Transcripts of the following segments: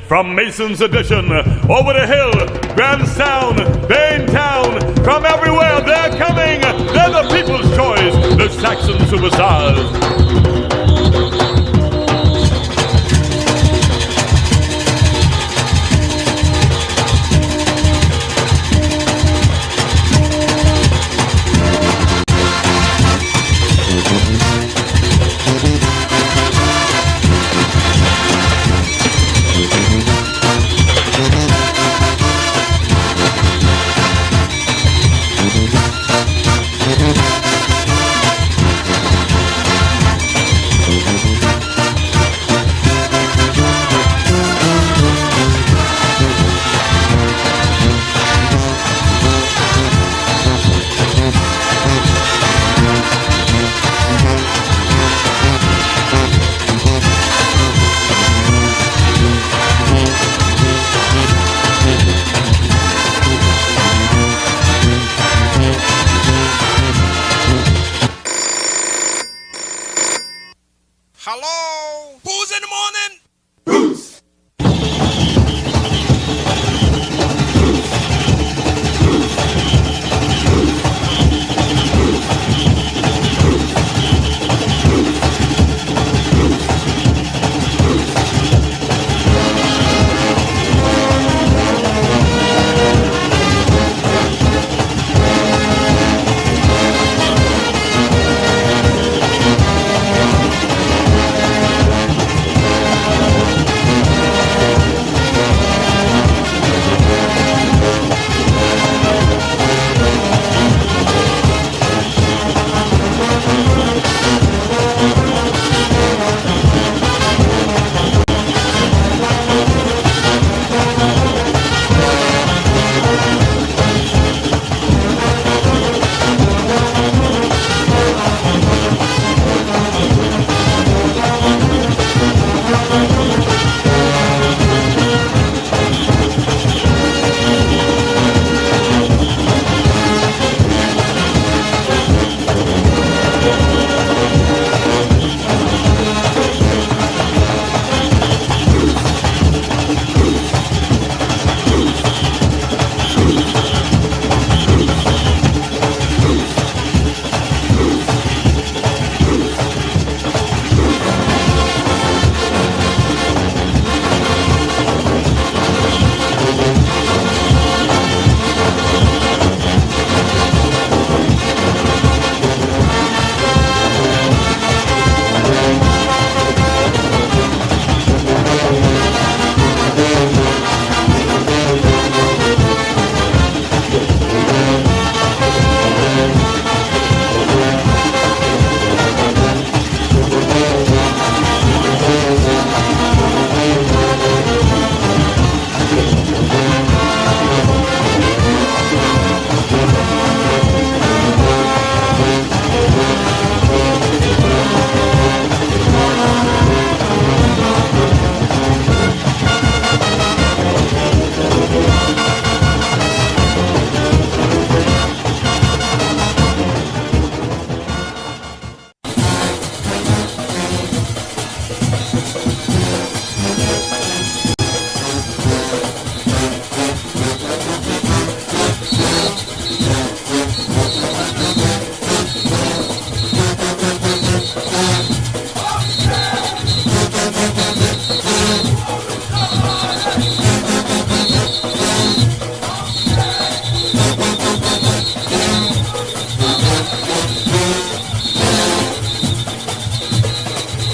From Mason's Addition, over the hill, Grahamstown, Baintown, from everywhere they're coming. They're the people's choice, the Saxon Superstars. Hello? Who's in the morning? Bruce!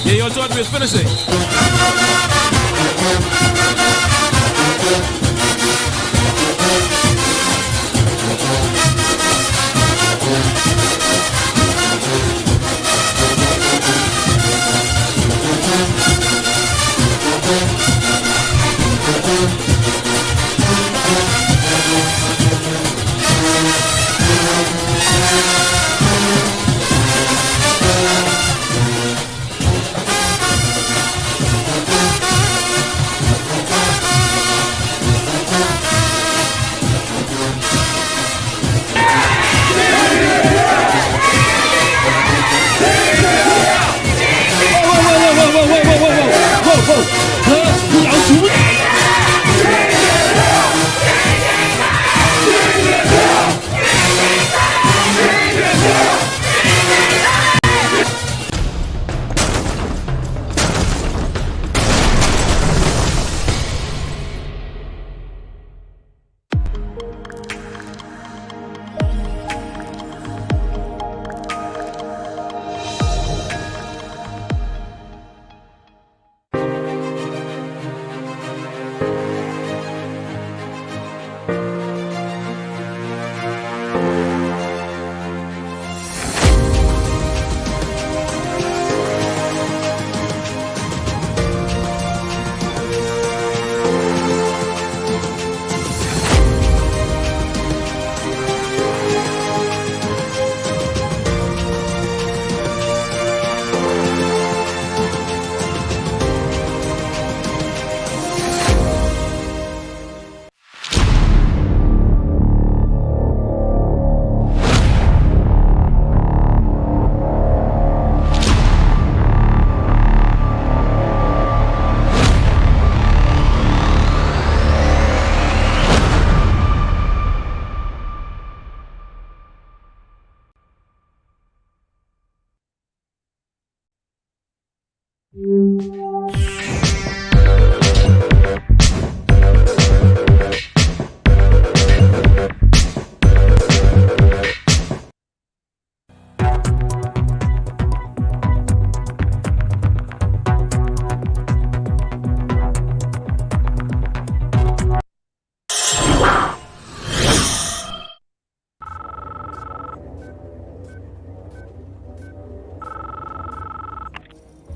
Yeah, y'all thought we was finishing.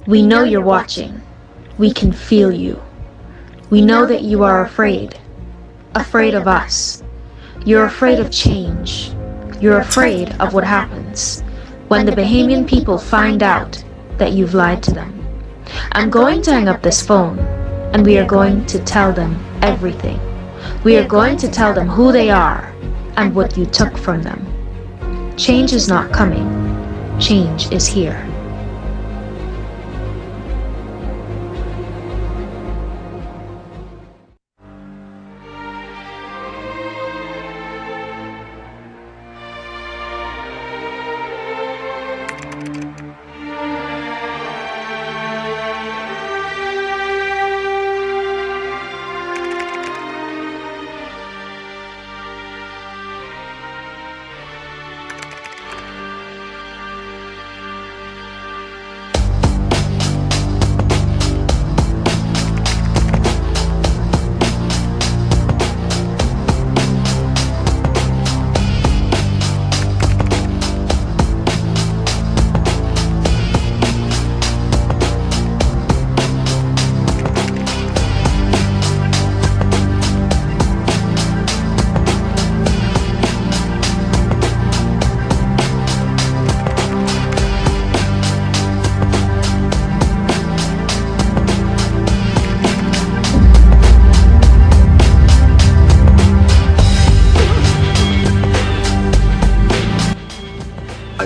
We know you're watching. We can feel you. We know that you are afraid. Afraid of us. You're afraid of change. You're afraid of what happens when the Bahamian people find out that you've lied to them. I'm going to hang up this phone, and we are going to tell them everything. We are going to tell them who they are and what you took from them. Change is not coming. Change is here.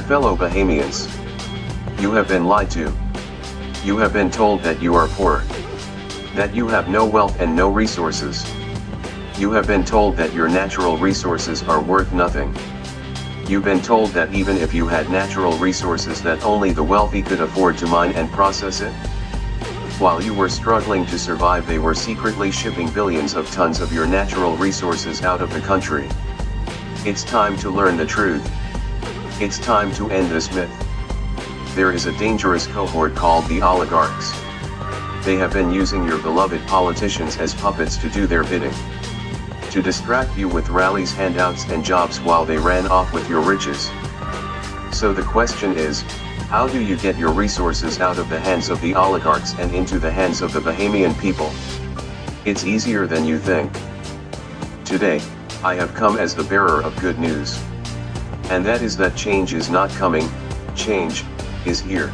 Fellow Bahamians, you have been lied to. You have been told that you are poor, that you have no wealth and no resources. You have been told that your natural resources are worth nothing. You've been told that even if you had natural resources that only the wealthy could afford to mine and process it. While you were struggling to survive, they were secretly shipping billions of tons of your natural resources out of the country. It's time to learn the truth. It's time to end this myth. There is a dangerous cohort called the oligarchs. They have been using your beloved politicians as puppets to do their bidding. To distract you with rallies, handouts and jobs while they ran off with your riches. So the question is, how do you get your resources out of the hands of the oligarchs and into the hands of the Bahamian people? It's easier than you think. Today, I have come as the bearer of good news. And that is that change is not coming, change is here.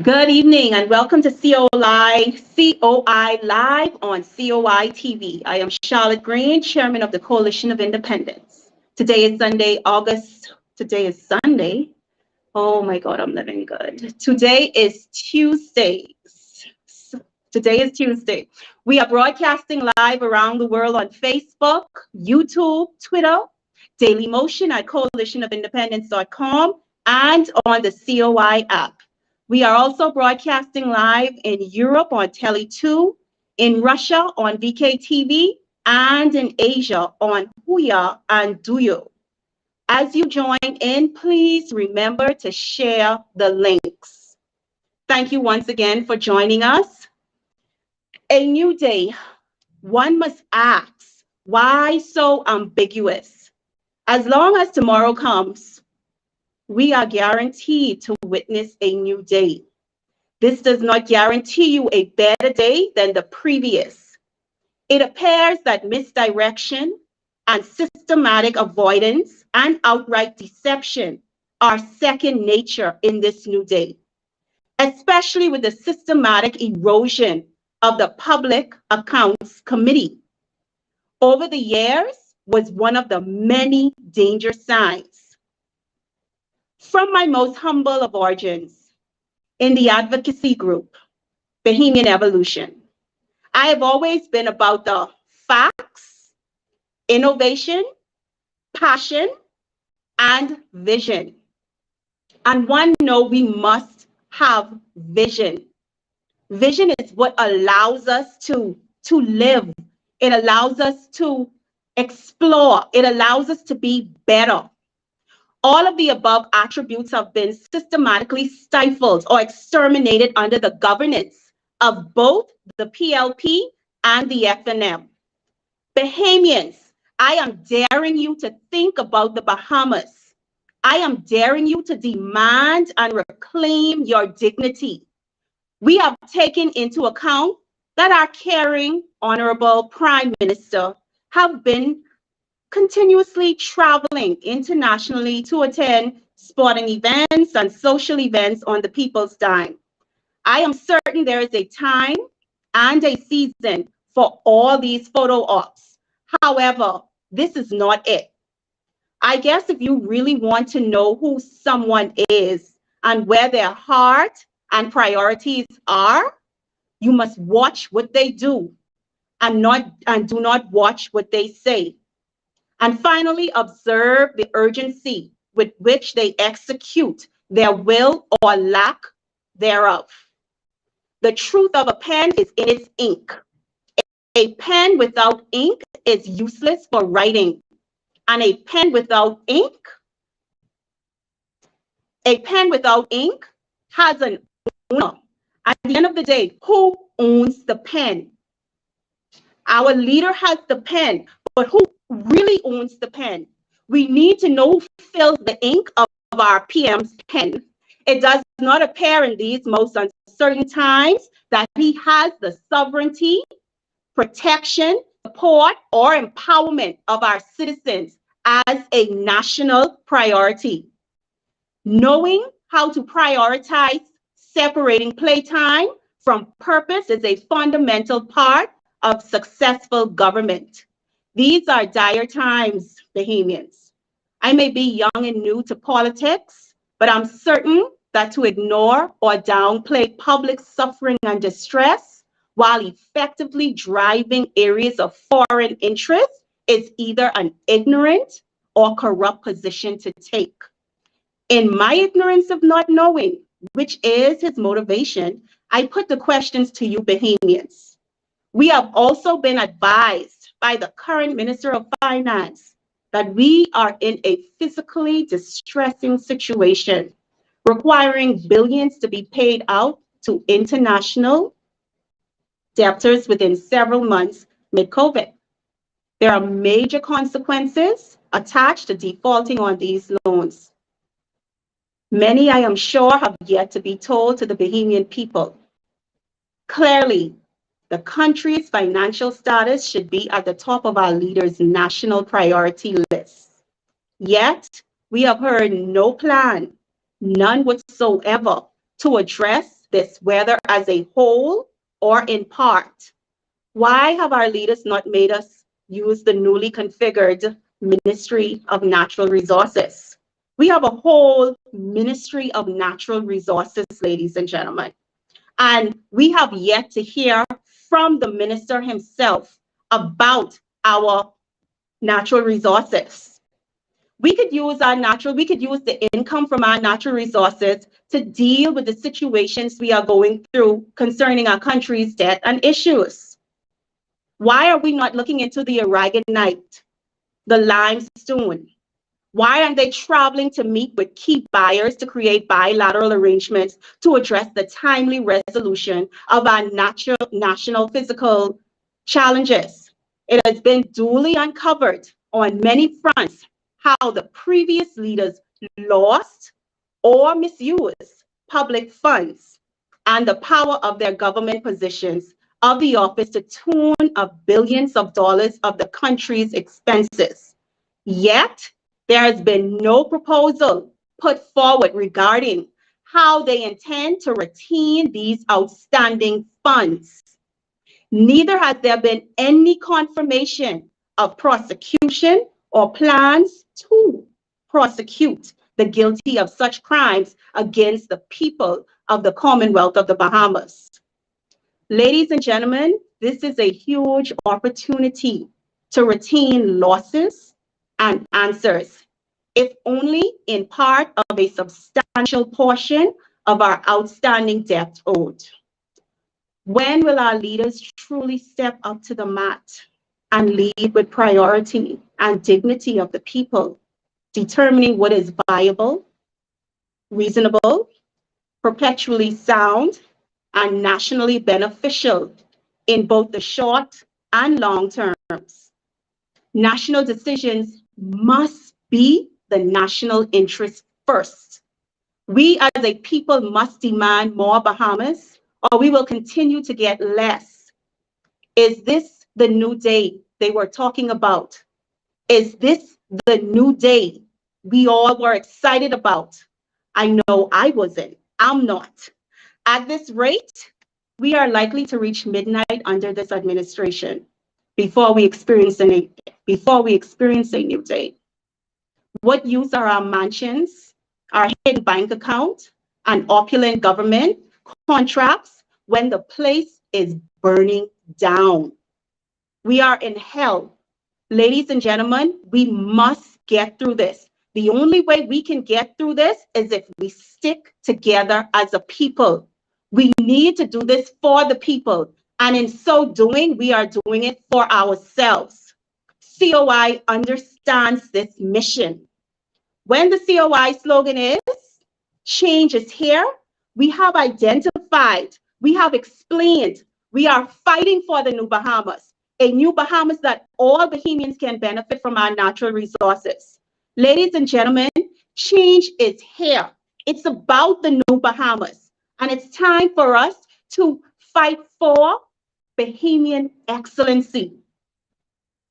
Good evening and welcome to COI Live on COI TV. I am Charlotte Green, Chairman of the Coalition of Independents. Today is Sunday. Oh my God, I'm living good. Today is Tuesday. We are broadcasting live around the world on Facebook, YouTube, Twitter, Daily Motion at coalitionofindependence.com, and on the COI app. We are also broadcasting live in Europe on Tele2, in Russia on VKTV, and in Asia on Huya and Duyo. As you join in, please remember to share the links. Thank you once again for joining us. A new day. One must ask, why so ambiguous? As long as tomorrow comes, we are guaranteed to witness a new day. This does not guarantee you a better day than the previous. It appears that misdirection and systematic avoidance and outright deception are second nature in this new day, especially with the systematic erosion of the Public Accounts Committee. Over the years was one of the many danger signs. From my most humble of origins in the advocacy group, Bahamian Evolution, I have always been about the facts, innovation, passion, and vision. And one know we must have vision. Vision is what allows us to live. It allows us to explore. It allows us to be better. All of the above attributes have been systematically stifled or exterminated under the governance of both the PLP and the FNM. Bahamians, I am daring you to think about the Bahamas. I am daring you to demand and reclaim your dignity. We have taken into account that our caring, honorable Prime Minister have been continuously traveling internationally to attend sporting events and social events on the people's dime. I am certain there is a time and a season for all these photo ops. However, this is not it. I guess if you really want to know who someone is and where their heart and priorities are, you must watch what they do and do not watch what they say. And finally, observe the urgency with which they execute their will or lack thereof. The truth of a pen is in its ink. A pen without ink is useless for writing. And a pen without ink has an owner. At the end of the day, who owns the pen? Our leader has the pen, but who really owns the pen? We need to know who fills the ink of our PM's pen. It does not appear in these most uncertain times that he has the sovereignty, protection, support, or empowerment of our citizens as a national priority. Knowing how to prioritize separating playtime from purpose is a fundamental part of successful government. These are dire times, Bahamians. I may be young and new to politics, but I'm certain that to ignore or downplay public suffering and distress while effectively driving areas of foreign interest is either an ignorant or corrupt position to take. In my ignorance of not knowing, which is his motivation, I put the questions to you, Bahamians. We have also been advised by the current Minister of Finance that we are in a physically distressing situation, requiring billions to be paid out to international debtors within several months mid-COVID. There are major consequences attached to defaulting on these loans. Many, I am sure, have yet to be told to the Bahamian people. Clearly, the country's financial status should be at the top of our leaders' national priority list. Yet, we have heard no plan, none whatsoever, to address this, whether as a whole or in part. Why have our leaders not made us use the newly configured Ministry of Natural Resources? We have a whole Ministry of Natural Resources, ladies and gentlemen. And we have yet to hear from the minister himself about our natural resources. We could use the income from our natural resources to deal with the situations we are going through concerning our country's debt and issues. Why are we not looking into the aragonite, the limestone? Why aren't they traveling to meet with key buyers to create bilateral arrangements to address the timely resolution of our national physical challenges? It has been duly uncovered on many fronts how the previous leaders lost or misused public funds and the power of their government positions of the office to tune of billions of dollars of the country's expenses. Yet, there has been no proposal put forward regarding how they intend to retain these outstanding funds. Neither has there been any confirmation of prosecution or plans to prosecute the guilty of such crimes against the people of the Commonwealth of the Bahamas. Ladies and gentlemen, this is a huge opportunity to retain losses and answers, if only in part of a substantial portion of our outstanding debt owed. When will our leaders truly step up to the mat and lead with priority and dignity of the people, determining what is viable, reasonable, perpetually sound, and nationally beneficial in both the short and long terms? National decisions must be the national interest first. We as a people must demand more Bahamas, or we will continue to get less. Is this the new day they were talking about? Is this the new day we all were excited about? I know I wasn't. I'm not. At this rate, we are likely to reach midnight under this administration before we experience a new day. What use are our mansions, our hidden bank account, and opulent government contracts when the place is burning down? We are in hell. Ladies and gentlemen, we must get through this. The only way we can get through this is if we stick together as a people. We need to do this for the people. And in so doing, we are doing it for ourselves. COI understands this mission. When the COI slogan is, change is here, we have identified, we have explained, we are fighting for the new Bahamas, a new Bahamas that all Bahamians can benefit from our natural resources. Ladies and gentlemen, change is here. It's about the new Bahamas, and it's time for us to fight for Bahamian excellency,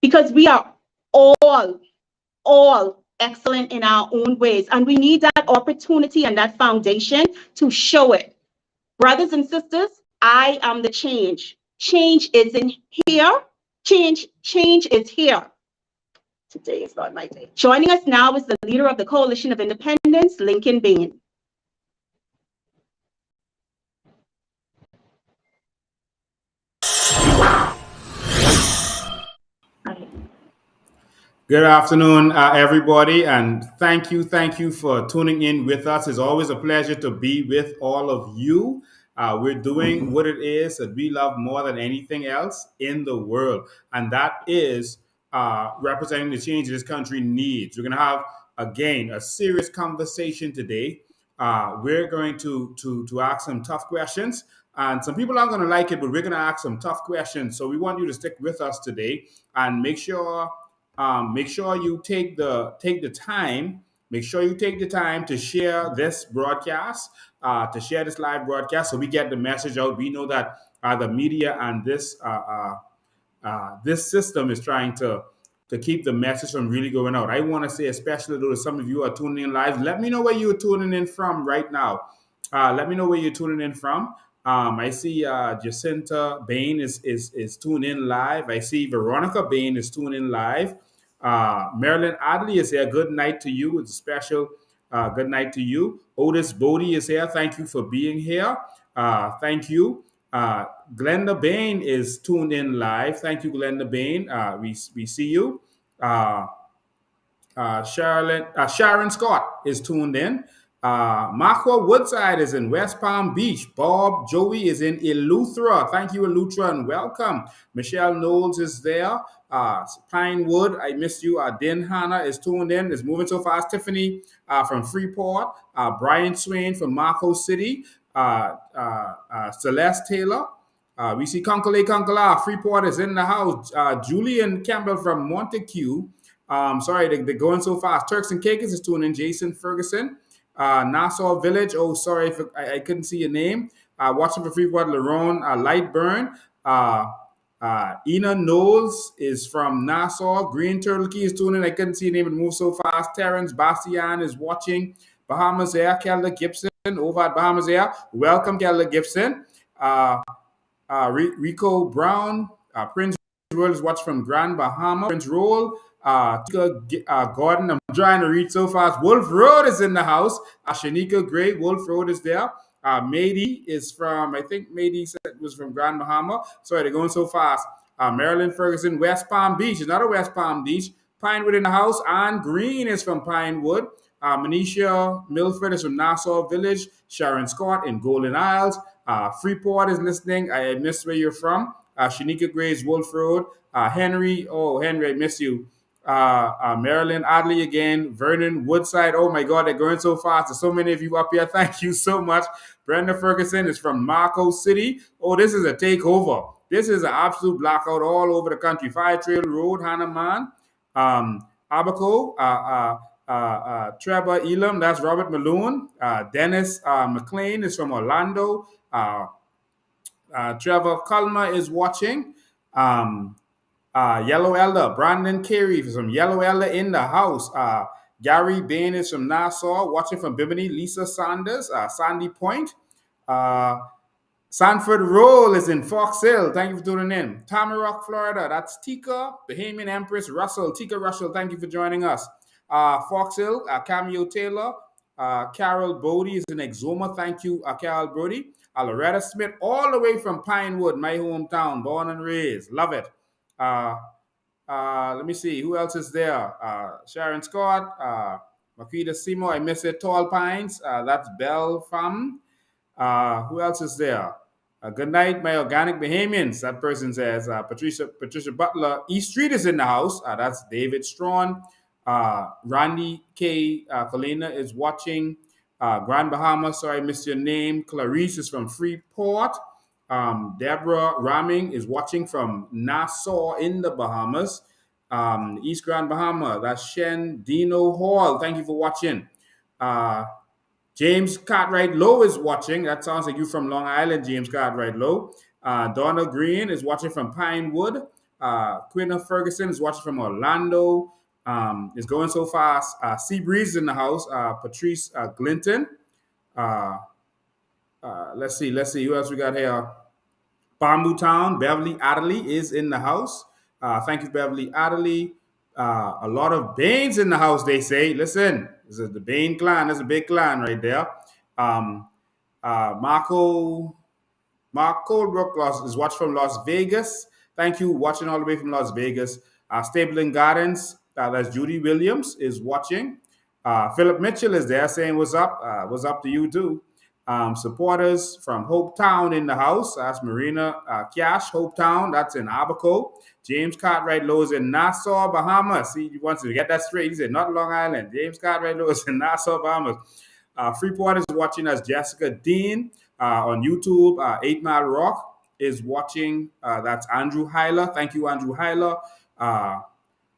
because we are all excellent in our own ways, and we need that opportunity and that foundation to show it. Brothers and sisters, I am the change. Change is in here. Change is here. Today is not my day. Joining us now is the leader of the Coalition of Independence, Lincoln Bain. Good afternoon, everybody, and thank you for tuning in with us. It's always a pleasure to be with all of you. We're doing what it is that we love more than anything else in the world, and that is representing the change this country needs. We're going to have, again, a serious conversation today. We're going to ask some tough questions, and some people aren't going to like it, but we're going to ask some tough questions. So we want you to stick with us today and make sure you take the time. Make sure you take the time to share this broadcast, to share this live broadcast, so we get the message out. We know that the media and this system is trying to keep the message from really going out. I want to say, especially though, to some of you are tuning in live, let me know where you're tuning in from right now. Let me know where you're tuning in from. I see Jacinta Bain is tuned in live. I see Veronica Bain is tuned in live. Marilyn Adley is here. Good night to you. It's a special good night to you. Otis Bodie is here. Thank you for being here. Thank you. Glenda Bain is tuned in live. Thank you, Glenda Bain. We see you. Sharon Scott is tuned in. Marco Woodside is in West Palm Beach. Bob Joey is in Eleuthera. Thank you, Eleuthera, and welcome. Michelle Knowles is there. Pinewood, I missed you. Din Hanna is tuned in. It's moving so fast. Tiffany from Freeport. Brian Swain from Marco City. Celeste Taylor. We see Konkala. Freeport is in the house. Julian Campbell from Montague. Sorry, they're going so fast. Turks and Caicos is tuning in. Jason Ferguson. Nassau Village. Oh, sorry, if I couldn't see your name. Watching for Freeport, Lerone, Lightburn. Ina Knowles is from Nassau. Green Turtle Key is tuning in. I couldn't see your name. It moves so fast. Terrence Bastian is watching. Bahamas Air. Kelda Gibson over at Bahamas Air. Welcome, Kelda Gibson. Rico Brown. Prince Roll is watching from Grand Bahama. Prince Roll. Gordon, I'm trying to read so fast. Wolf Road is in the house. Shanika Gray, Wolf Road is there. Mady is from, I think Mady said was from Grand Bahama. Sorry, they're going so fast. Marilyn Ferguson, West Palm Beach, another West Palm Beach. Pinewood in the house. Ann Green is from Pinewood. Manisha Milford is from Nassau Village. Sharon Scott in Golden Isles. Freeport is listening. I missed where you're from. Shanika Gray's Wolf Road. Henry, I miss you. Marilyn Adley again. Vernon Woodside. Oh my God, they're going so fast. There's so many of you up here. Thank you so much. Brenda Ferguson is from Marco City. Oh, this is a takeover. This is an absolute blackout all over the country. Fire Trail Road, Hanaman. Abaco, Trevor Elam, that's Robert Malone. Dennis McLean is from Orlando. Trevor Culmer is watching. Yellow Elder, Brandon Carey is from Yellow Elder in the house. Gary Bain is from Nassau, watching from Bimini. Lisa Sanders, Sandy Point. Sanford Roll is in Fox Hill. Thank you for tuning in. Tamarack, Florida. That's Tika, Bahamian Empress Russell. Tika Russell, thank you for joining us. Fox Hill, Cameo Taylor. Carol Bodie is in Exoma. Thank you, Carol Bodie. Loretta Smith, all the way from Pinewood, my hometown, born and raised. Love it. Let me see. Who else is there? Sharon Scott. Makita Simo. I miss it. Tall Pines. That's Belle Fam. Who else is there? Good night, my organic Bahamians. That person says. Patricia Butler. East Street is in the house. That's David Strawn. Randy K. Colina is watching. Grand Bahama. Sorry, I missed your name. Clarice is from Freeport. Deborah Raming is watching from Nassau in the Bahamas. East Grand Bahama. That's Shen Dino Hall. Thank you for watching. James Cartwright Lowe is watching. That sounds like you from Long Island, James Cartwright Lowe. Donna Green is watching from Pinewood. Quinna Ferguson is watching from Orlando. It's going so fast. Sea Breeze in the house. Patrice Glinton. Let's see. Who else we got here? Bamboo Town. Beverly Adderley is in the house. Thank you, Beverly Adderley. A lot of Baines in the house, they say. Listen, this is the Bain clan. That's a big clan right there. Mark Colebrook is watching from Las Vegas. Thank you, watching all the way from Las Vegas. Stabling Gardens, that's Judy Williams, is watching. Philip Mitchell is there saying, what's up? What's up to you, too? Supporters from Hope Town in the house. That's Marina Cash, Hope Town. That's in Abaco. James Cartwright Lowe is in Nassau, Bahamas. See, he wants to get that straight. He said, not Long Island. James Cartwright Lowe is in Nassau, Bahamas. Freeport is watching as Jessica Dean. On YouTube, 8 Mile Rock is watching. That's Andrew Hyler. Thank you, Andrew Hyler.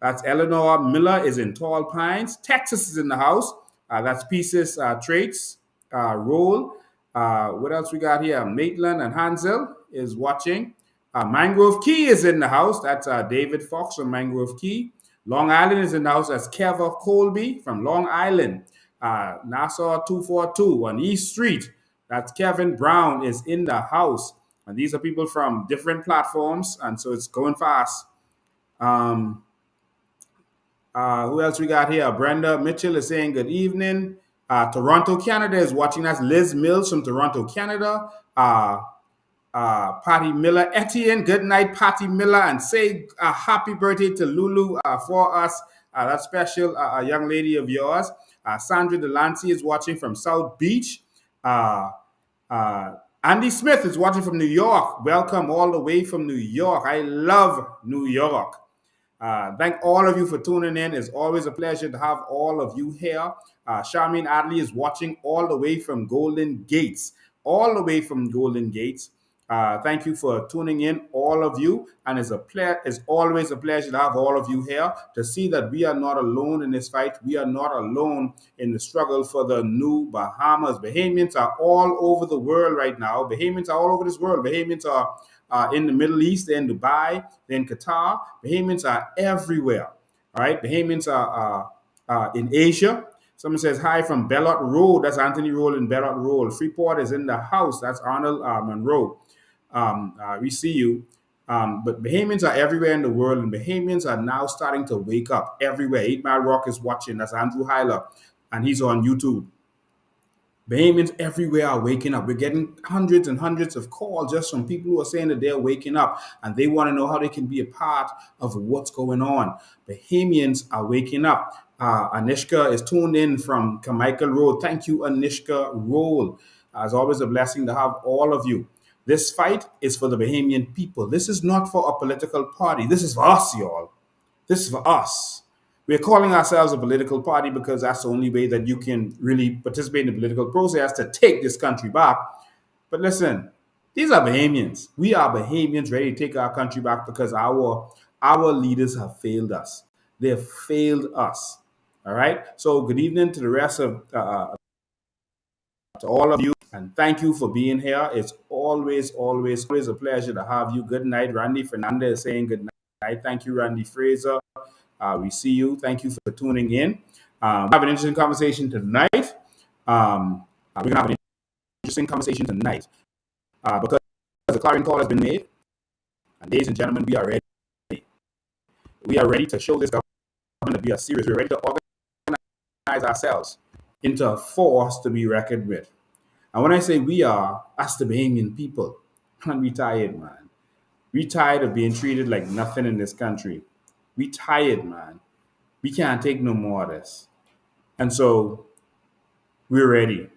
That's Eleanor Miller is in Tall Pines. Texas is in the house. That's Pieces Traits. Roll. What else we got here? Maitland and Hansel is watching. Mangrove Key is in the house. That's David Fox from Mangrove Key. Long Island is in the house. That's Keva Colby from Long Island. Nassau 242 on East Street. That's Kevin Brown is in the house. And these are people from different platforms. And so it's going fast. Who else we got here? Brenda Mitchell is saying good evening. Toronto, Canada is watching. That's Liz Mills from Toronto, Canada. Patty Miller. Etienne, good night, Patty Miller. And say a happy birthday to Lulu for us. That special young lady of yours. Sandra Delancey is watching from South Beach. Andy Smith is watching from New York. Welcome all the way from New York. I love New York. Thank all of you for tuning in. It's always a pleasure to have all of you here. Charmaine Adley is watching all the way from Golden Gates. All the way from Golden Gates. Thank you for tuning in, all of you. And it's always a pleasure to have all of you here to see that we are not alone in this fight. We are not alone in the struggle for the new Bahamas. Bahamians are all over the world right now. Bahamians are all over this world. Bahamians are in the Middle East, they're in Dubai, they're in Qatar. Bahamians are everywhere. All right. Bahamians are in Asia. Someone says, hi from Bellot Road. That's Anthony Roll in Bellot Road. Freeport is in the house. That's Arnold Monroe. We see you. But Bahamians are everywhere in the world, and Bahamians are now starting to wake up everywhere. 8 Mile Rock is watching. That's Andrew Hyler, and he's on YouTube. Bahamians everywhere are waking up. We're getting hundreds and hundreds of calls just from people who are saying that they're waking up and they want to know how they can be a part of what's going on. Bahamians are waking up. Anishka is tuned in from Carmichael Road. Thank you, Anishka Roll. It's always a blessing to have all of you. This fight is for the Bahamian people. This is not for a political party. This is for us, y'all. This is for us. We're calling ourselves a political party because that's the only way that you can really participate in the political process to take this country back. But listen, these are Bahamians. We are Bahamians ready to take our country back because our leaders have failed us. They have failed us. All right. So good evening to the rest of to all of you, and thank you for being here. It's always a pleasure to have you. Good night, Randy Fernandez is saying good night. Thank you, Randy Fraser. We see you. Thank you for tuning in. We have an interesting conversation tonight. We're going to have an interesting conversation tonight because the clarion call has been made. And ladies and gentlemen, we are ready. We are ready to show this government that we are serious. We're ready to organize ourselves into a force to be reckoned with. And when I say we are, that's the Bahamian people. And we tired, man. We tired of being treated like nothing in this country. We tired, man. We can't take no more of this. And so we're ready.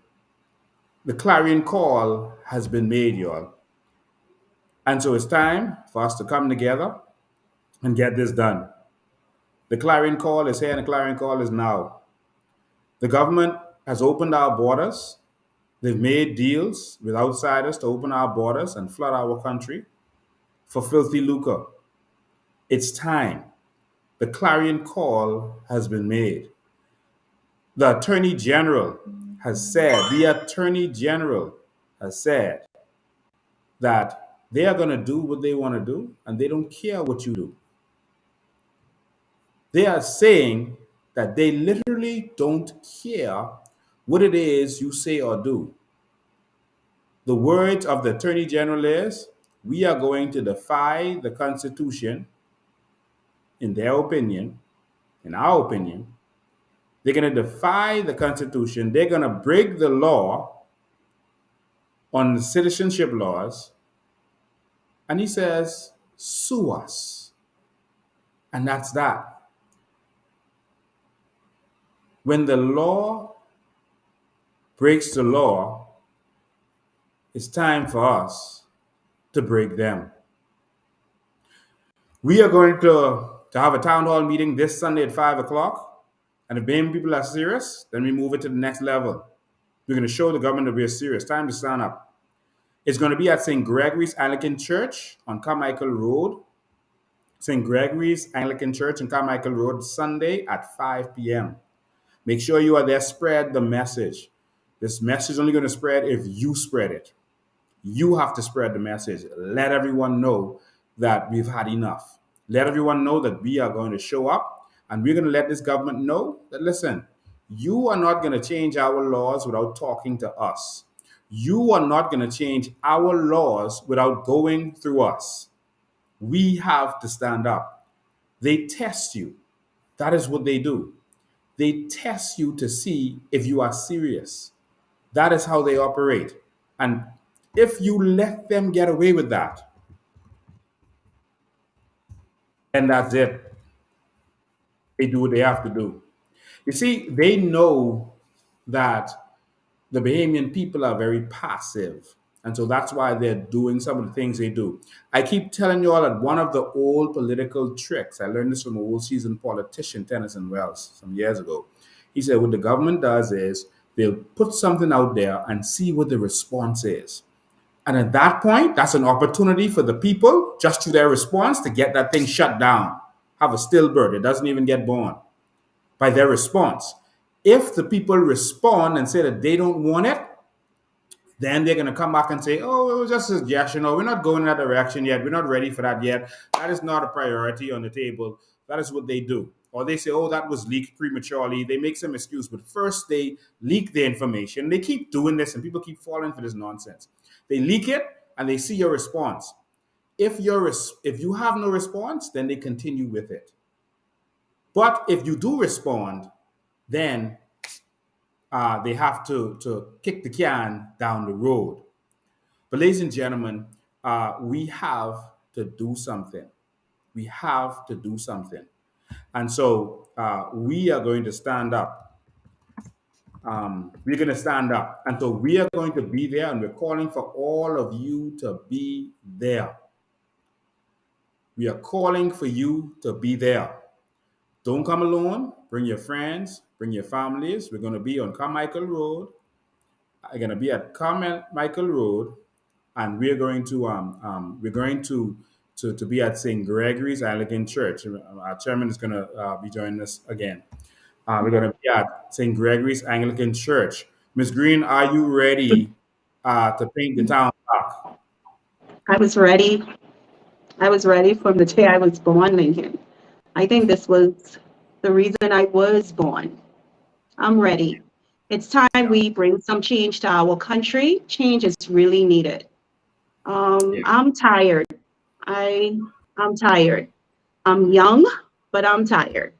The clarion call has been made, y'all. And so it's time for us to come together and get this done. The clarion call is here and the clarion call is now. The government has opened our borders. They've made deals with outsiders to open our borders and flood our country for filthy lucre. It's time. The clarion call has been made. The Attorney General has said that they are going to do what they want to do and they don't care what you do. They are saying that they literally don't care what it is you say or do. The words of the Attorney General is, we are going to defy the Constitution, in their opinion, in our opinion. They're going to defy the Constitution. They're going to break the law on the citizenship laws. And he says, sue us. And that's that. When the law breaks the law, it's time for us to break them. We are going to have a town hall meeting this Sunday at 5 o'clock. And if Bahamian people are serious, then we move it to the next level. We're going to show the government that we're serious. Time to stand up. It's going to be at St. Gregory's Anglican Church on Carmichael Road. St. Gregory's Anglican Church on Carmichael Road, Sunday at 5 p.m. Make sure you are there. Spread the message. This message is only going to spread if you spread it. You have to spread the message. Let everyone know that we've had enough. Let everyone know that we are going to show up and we're going to let this government know that, listen, you are not going to change our laws without talking to us. You are not going to change our laws without going through us. We have to stand up. They test you. That is what they do. They test you to see if you are serious. That is how they operate. And if you let them get away with that, then that's it. They do what they have to do. You see, they know that the Bahamian people are very passive. And so that's why they're doing some of the things they do. I keep telling you all that one of the old political tricks, I learned this from an old seasoned politician, Tennyson Wells, some years ago. He said what the government does is they'll put something out there and see what the response is. And at that point, that's an opportunity for the people, just through their response, to get that thing shut down. Have a stillbirth. It doesn't even get born by their response. If the people respond and say that they don't want it, then they're going to come back and say, oh, it was just a suggestion, or we're not going in that direction yet. We're not ready for that yet. That is not a priority on the table. That is what they do. Or they say, oh, that was leaked prematurely. They make some excuse, but first they leak the information. They keep doing this and people keep falling for this nonsense. They leak it and they see your response. if you have no response, then they continue with it. But if you do respond, then they have to kick the can down the road. But ladies and gentlemen, we have to do something. We have to do something. And so we are going to stand up. We're going to stand up. And so we are going to be there, and we're calling for all of you to be there. We are calling for you to be there. Don't come alone. Bring your friends, bring your families. We're going to be on Carmichael Road. We're going to be at Carmichael Road, and we're going to be at St. Gregory's Anglican Church. Our chairman is going to be joining us again. We're going to be at St. Gregory's Anglican Church. Miss Green, are you ready to paint the town black? I was ready. I was ready from the day I was born, Lincoln. I think this was the reason I was born. I'm ready. It's time we bring some change to our country. Change is really needed. I'm tired. I'm tired. I'm young, but I'm tired.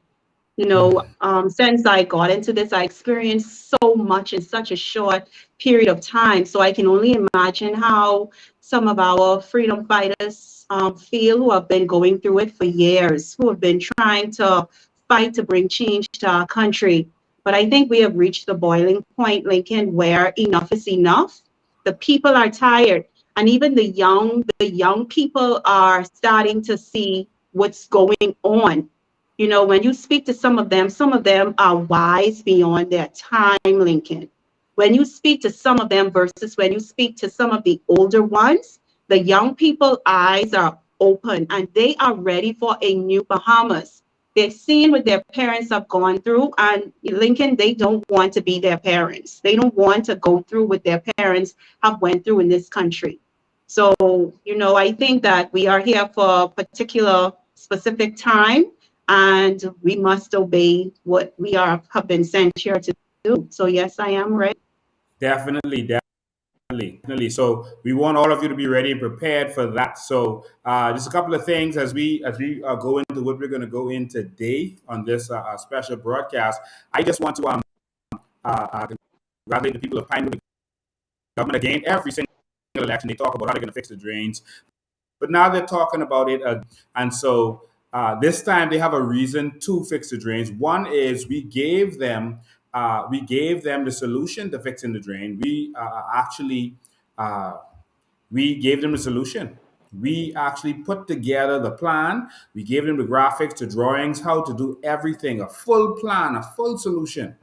Since I got into this, I experienced so much in such a short period of time. So I can only imagine how some of our freedom fighters feel, who have been going through it for years, who have been trying to fight to bring change to our country. But I think we have reached the boiling point, Lincoln, where enough is enough. The people are tired, and even the young people are starting to see what's going on. When you speak to some of them are wise beyond their time, Lincoln. When you speak to some of them versus when you speak to some of the older ones, the young people eyes are open and they are ready for a new Bahamas. They've seen what their parents have gone through, and Lincoln, they don't want to be their parents. They don't want to go through what their parents have went through in this country. So, I think that we are here for a particular specific time, and we must obey what we have been sent here to do. So yes, I am ready. Definitely. So we want all of you to be ready and prepared for that. So just a couple of things as we go into what we're going to go in today on this special broadcast. I just want to congratulate the people of Pinewood government again. Every single election, they talk about how they're going to fix the drains, but now they're talking about it, and so this time they have a reason to fix the drains. One is we gave them the solution to fixing the drain. We gave them the solution. We actually put together the plan. We gave them the graphics, the drawings, how to do everything, a full plan, a full solution.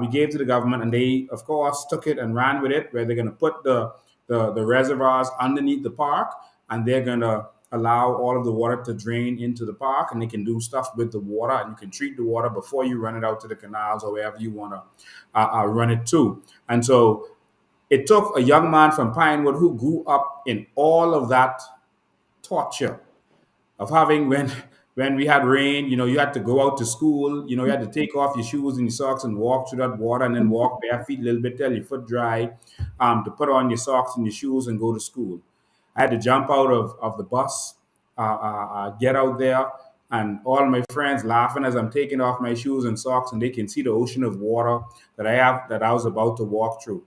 We gave to the government, and they, of course, took it and ran with it, where they're going to put the reservoirs underneath the park, and they're going to allow all of the water to drain into the park, and they can do stuff with the water, and you can treat the water before you run it out to the canals or wherever you want to run it to. And so it took a young man from Pinewood who grew up in all of that torture of having, when we had rain, you had to go out to school, you had to take off your shoes and your socks and walk through that water, and then walk bare feet a little bit till your foot dry, to put on your socks and your shoes and go to school. I had to jump out of the bus, get out there, and all my friends laughing as I'm taking off my shoes and socks, and they can see the ocean of water that I was about to walk through.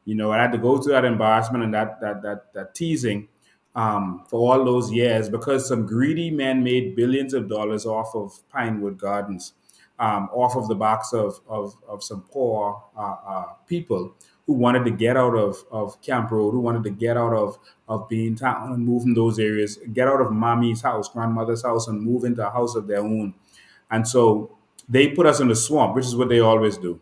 I had to go through that embarrassment and that teasing for all those years, because some greedy men made billions of dollars off of Pinewood Gardens, off of the backs of some poor people who wanted to get out of Camp Road, who wanted to get out of Bean Town and move in those areas, get out of mommy's house, grandmother's house, and move into a house of their own. And so they put us in the swamp, which is what they always do.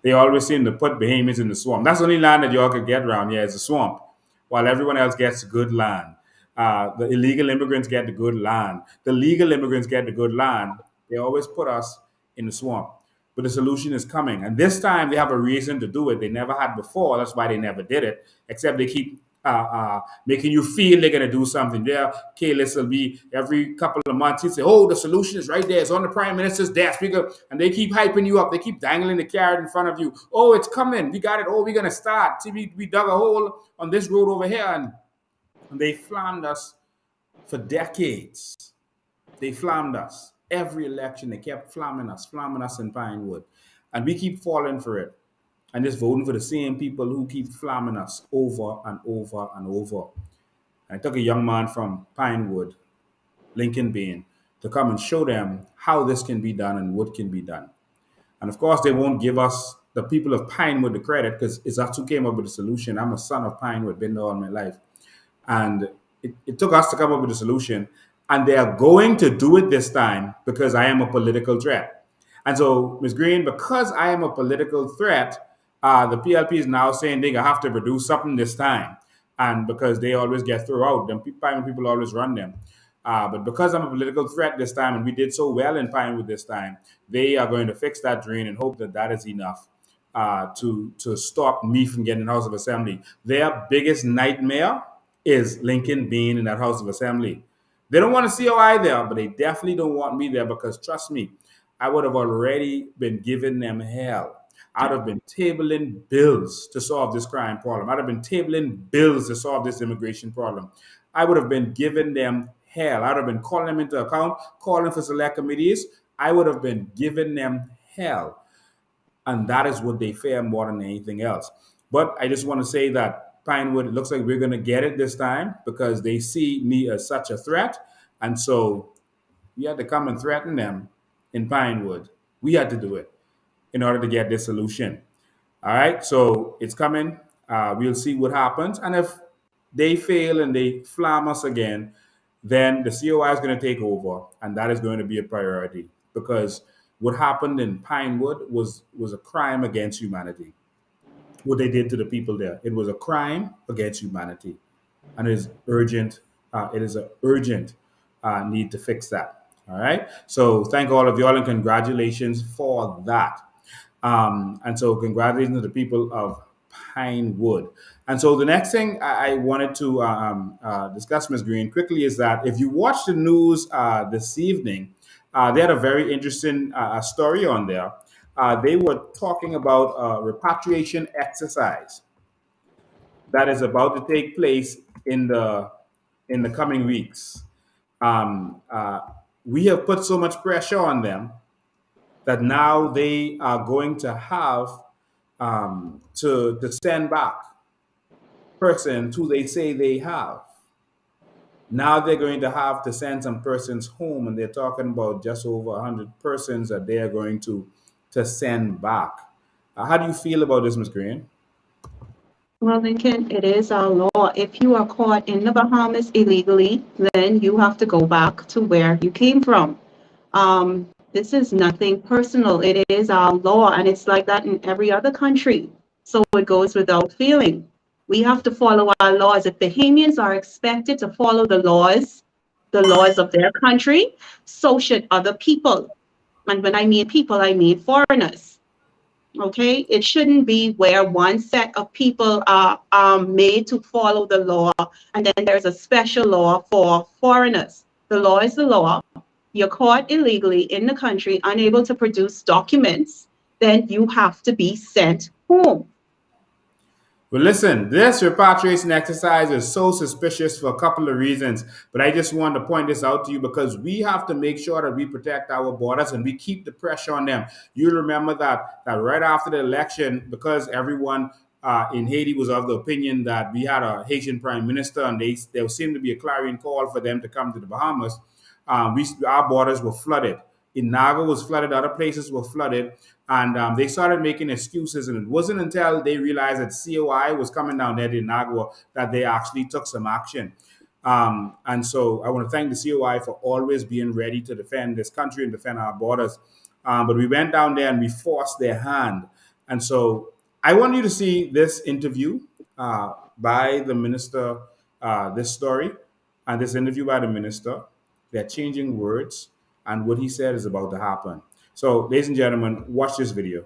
They always seem to put Bahamians in the swamp. That's the only land that y'all could get around here is a swamp, while everyone else gets good land. The illegal immigrants get the good land. The legal immigrants get the good land. They always put us in the swamp. But the solution is coming. And this time they have a reason to do it. They never had before. That's why they never did it, except they keep making you feel they're going to do something. There, Kalis will be every couple of months. He'll say, oh, the solution is right there. It's on the Prime Minister's desk. And they keep hyping you up. They keep dangling the carrot in front of you. Oh, it's coming. We got it. Oh, we're going to start. See, we dug a hole on this road over here. And they flammed us For decades, they flammed us. Every election, they kept flamming us in Pinewood. And we keep falling for it and just voting for the same people who keep flamming us over and over and over. I took a young man from Pinewood, Lincoln Bain, to come and show them how this can be done and what can be done. And of course, they won't give us, the people of Pinewood, the credit because it's us who came up with the solution. I'm a son of Pinewood, been there all my life. And it took us to come up with a solution. And they are going to do it this time because I am a political threat. And so, Ms. Green, because I am a political threat, the PLP is now saying they have to produce something this time. And because they always get thrown out, then people always run them. But because I'm a political threat this time, and we did so well in Pinewood this time, they are going to fix that drain and hope that that is enough to stop me from getting in the House of Assembly. Their biggest nightmare is Lincoln being in that House of Assembly. They don't want a COI there, but they definitely don't want me there because, trust me, I would have already been giving them hell. I'd have been tabling bills to solve this crime problem. I'd have been tabling bills to solve this immigration problem. I would have been giving them hell. I'd have been calling them into account, calling for select committees. I would have been giving them hell. And that is what they fear more than anything else. But I just want to say that Pinewood, it looks like we're going to get it this time because they see me as such a threat. And so we had to come and threaten them in Pinewood. We had to do it in order to get this solution. All right, so it's coming. We'll see what happens. And if they fail and they flam us again, then the COI is going to take over, and that is going to be a priority because what happened in Pinewood was a crime against humanity. What they did to the people there, it was a crime against humanity, and it is urgent. It is an urgent need to fix that. All right. So thank all of y'all and congratulations for that. And so congratulations to the people of Pinewood. And so the next thing I wanted to discuss, Ms. Green, quickly is that if you watch the news this evening, they had a very interesting story on there. They were talking about a repatriation exercise that is about to take place in the coming weeks. We have put so much pressure on them that now they are going to have to send back persons who they say they have. Now they're going to have to send some persons home, and they're talking about just over 100 persons that they are going to send back. How do you feel about this, Ms. Green? Well, Lincoln, it is our law. If you are caught in the Bahamas illegally, then you have to go back to where you came from. This is nothing personal. It is our law, and it's like that in every other country. So it goes without feeling. We have to follow our laws. If Bahamians are expected to follow the laws of their country, so should other people. And when I mean people, I mean foreigners. Okay, it shouldn't be where one set of people are made to follow the law, and then there's a special law for foreigners. The law is the law. You're caught illegally in the country, unable to produce documents, then you have to be sent home. Well, listen, this repatriation exercise is so suspicious for a couple of reasons, but I just wanted to point this out to you because we have to make sure that we protect our borders and we keep the pressure on them. You remember that right after the election, because everyone in Haiti was of the opinion that we had a Haitian prime minister and there seemed to be a clarion call for them to come to the Bahamas, our borders were flooded. Inaga was flooded, other places were flooded, and they started making excuses. And it wasn't until they realized that COI was coming down there to Inagua that they actually took some action. And so I want to thank the COI for always being ready to defend this country and defend our borders. But we went down there and we forced their hand. And so I want you to see this interview by the minister, this story, and this interview by the minister. They're changing words, and what he said is about to happen. So, ladies and gentlemen, watch this video.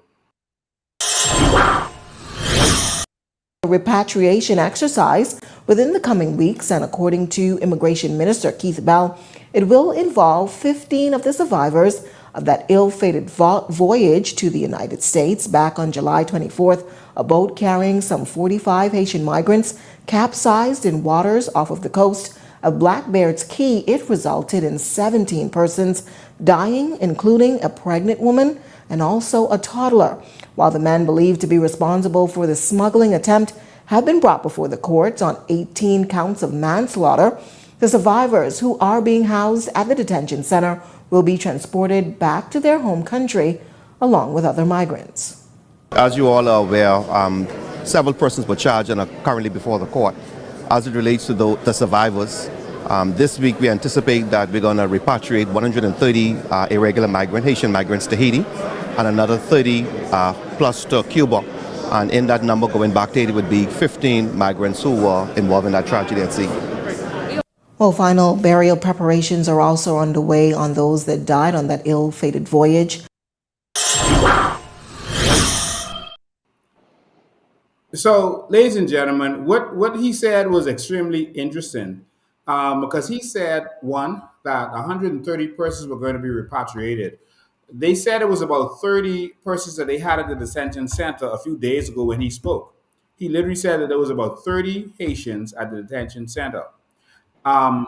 Repatriation exercise within the coming weeks, and according to Immigration Minister Keith Bell, it will involve 15 of the survivors of that ill-fated voyage to the United States back on July 24th. A boat carrying some 45 Haitian migrants capsized in waters off of the coast At Black Bear's Key, it resulted in 17 persons dying, including a pregnant woman and also a toddler, while the men believed to be responsible for the smuggling attempt have been brought before the courts on 18 counts of manslaughter. The survivors, who are being housed at the detention center, will be transported back to their home country along with other migrants. As you all are aware, several persons were charged and are currently before the court. As it relates to the survivors, this week we anticipate that we're going to repatriate 130 irregular Haitian migrants to Haiti and another 30 plus to Cuba. And in that number going back to Haiti would be 15 migrants who were involved in that tragedy at sea. Well, final burial preparations are also underway on those that died on that ill-fated voyage. So, ladies and gentlemen, what he said was extremely interesting because he said, one, that 130 persons were going to be repatriated. They said it was about 30 persons that they had at the detention center a few days ago when he spoke. He literally said that there was about 30 Haitians at the detention center. And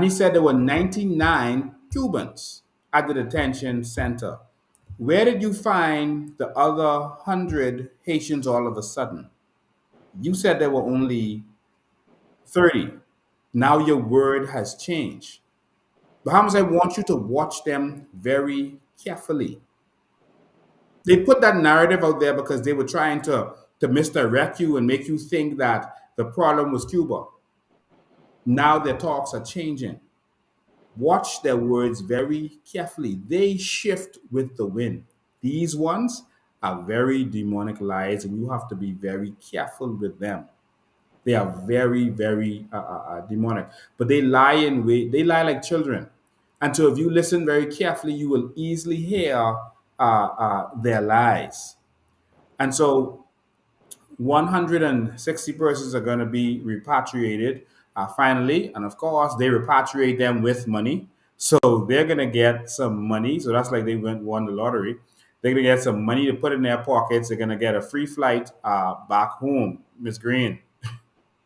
he said there were 99 Cubans at the detention center. Where did you find the other 100 Haitians all of a sudden? You said there were only 30. Now your word has changed. Bahamas, I want you to watch them very carefully. They put that narrative out there because they were trying to misdirect you and make you think that the problem was Cuba. Now their talks are changing. Watch their words very carefully. They shift with the wind. These ones are very demonic lies, and you have to be very careful with them. They are very, very demonic. But they lie in way. They lie like children. And so, if you listen very carefully, you will easily hear their lies. And so, 160 persons are going to be repatriated finally. And of course, they repatriate them with money. So they're going to get some money. So that's like they won the lottery. They're going to get some money to put in their pockets. They're going to get a free flight back home, Miss Green.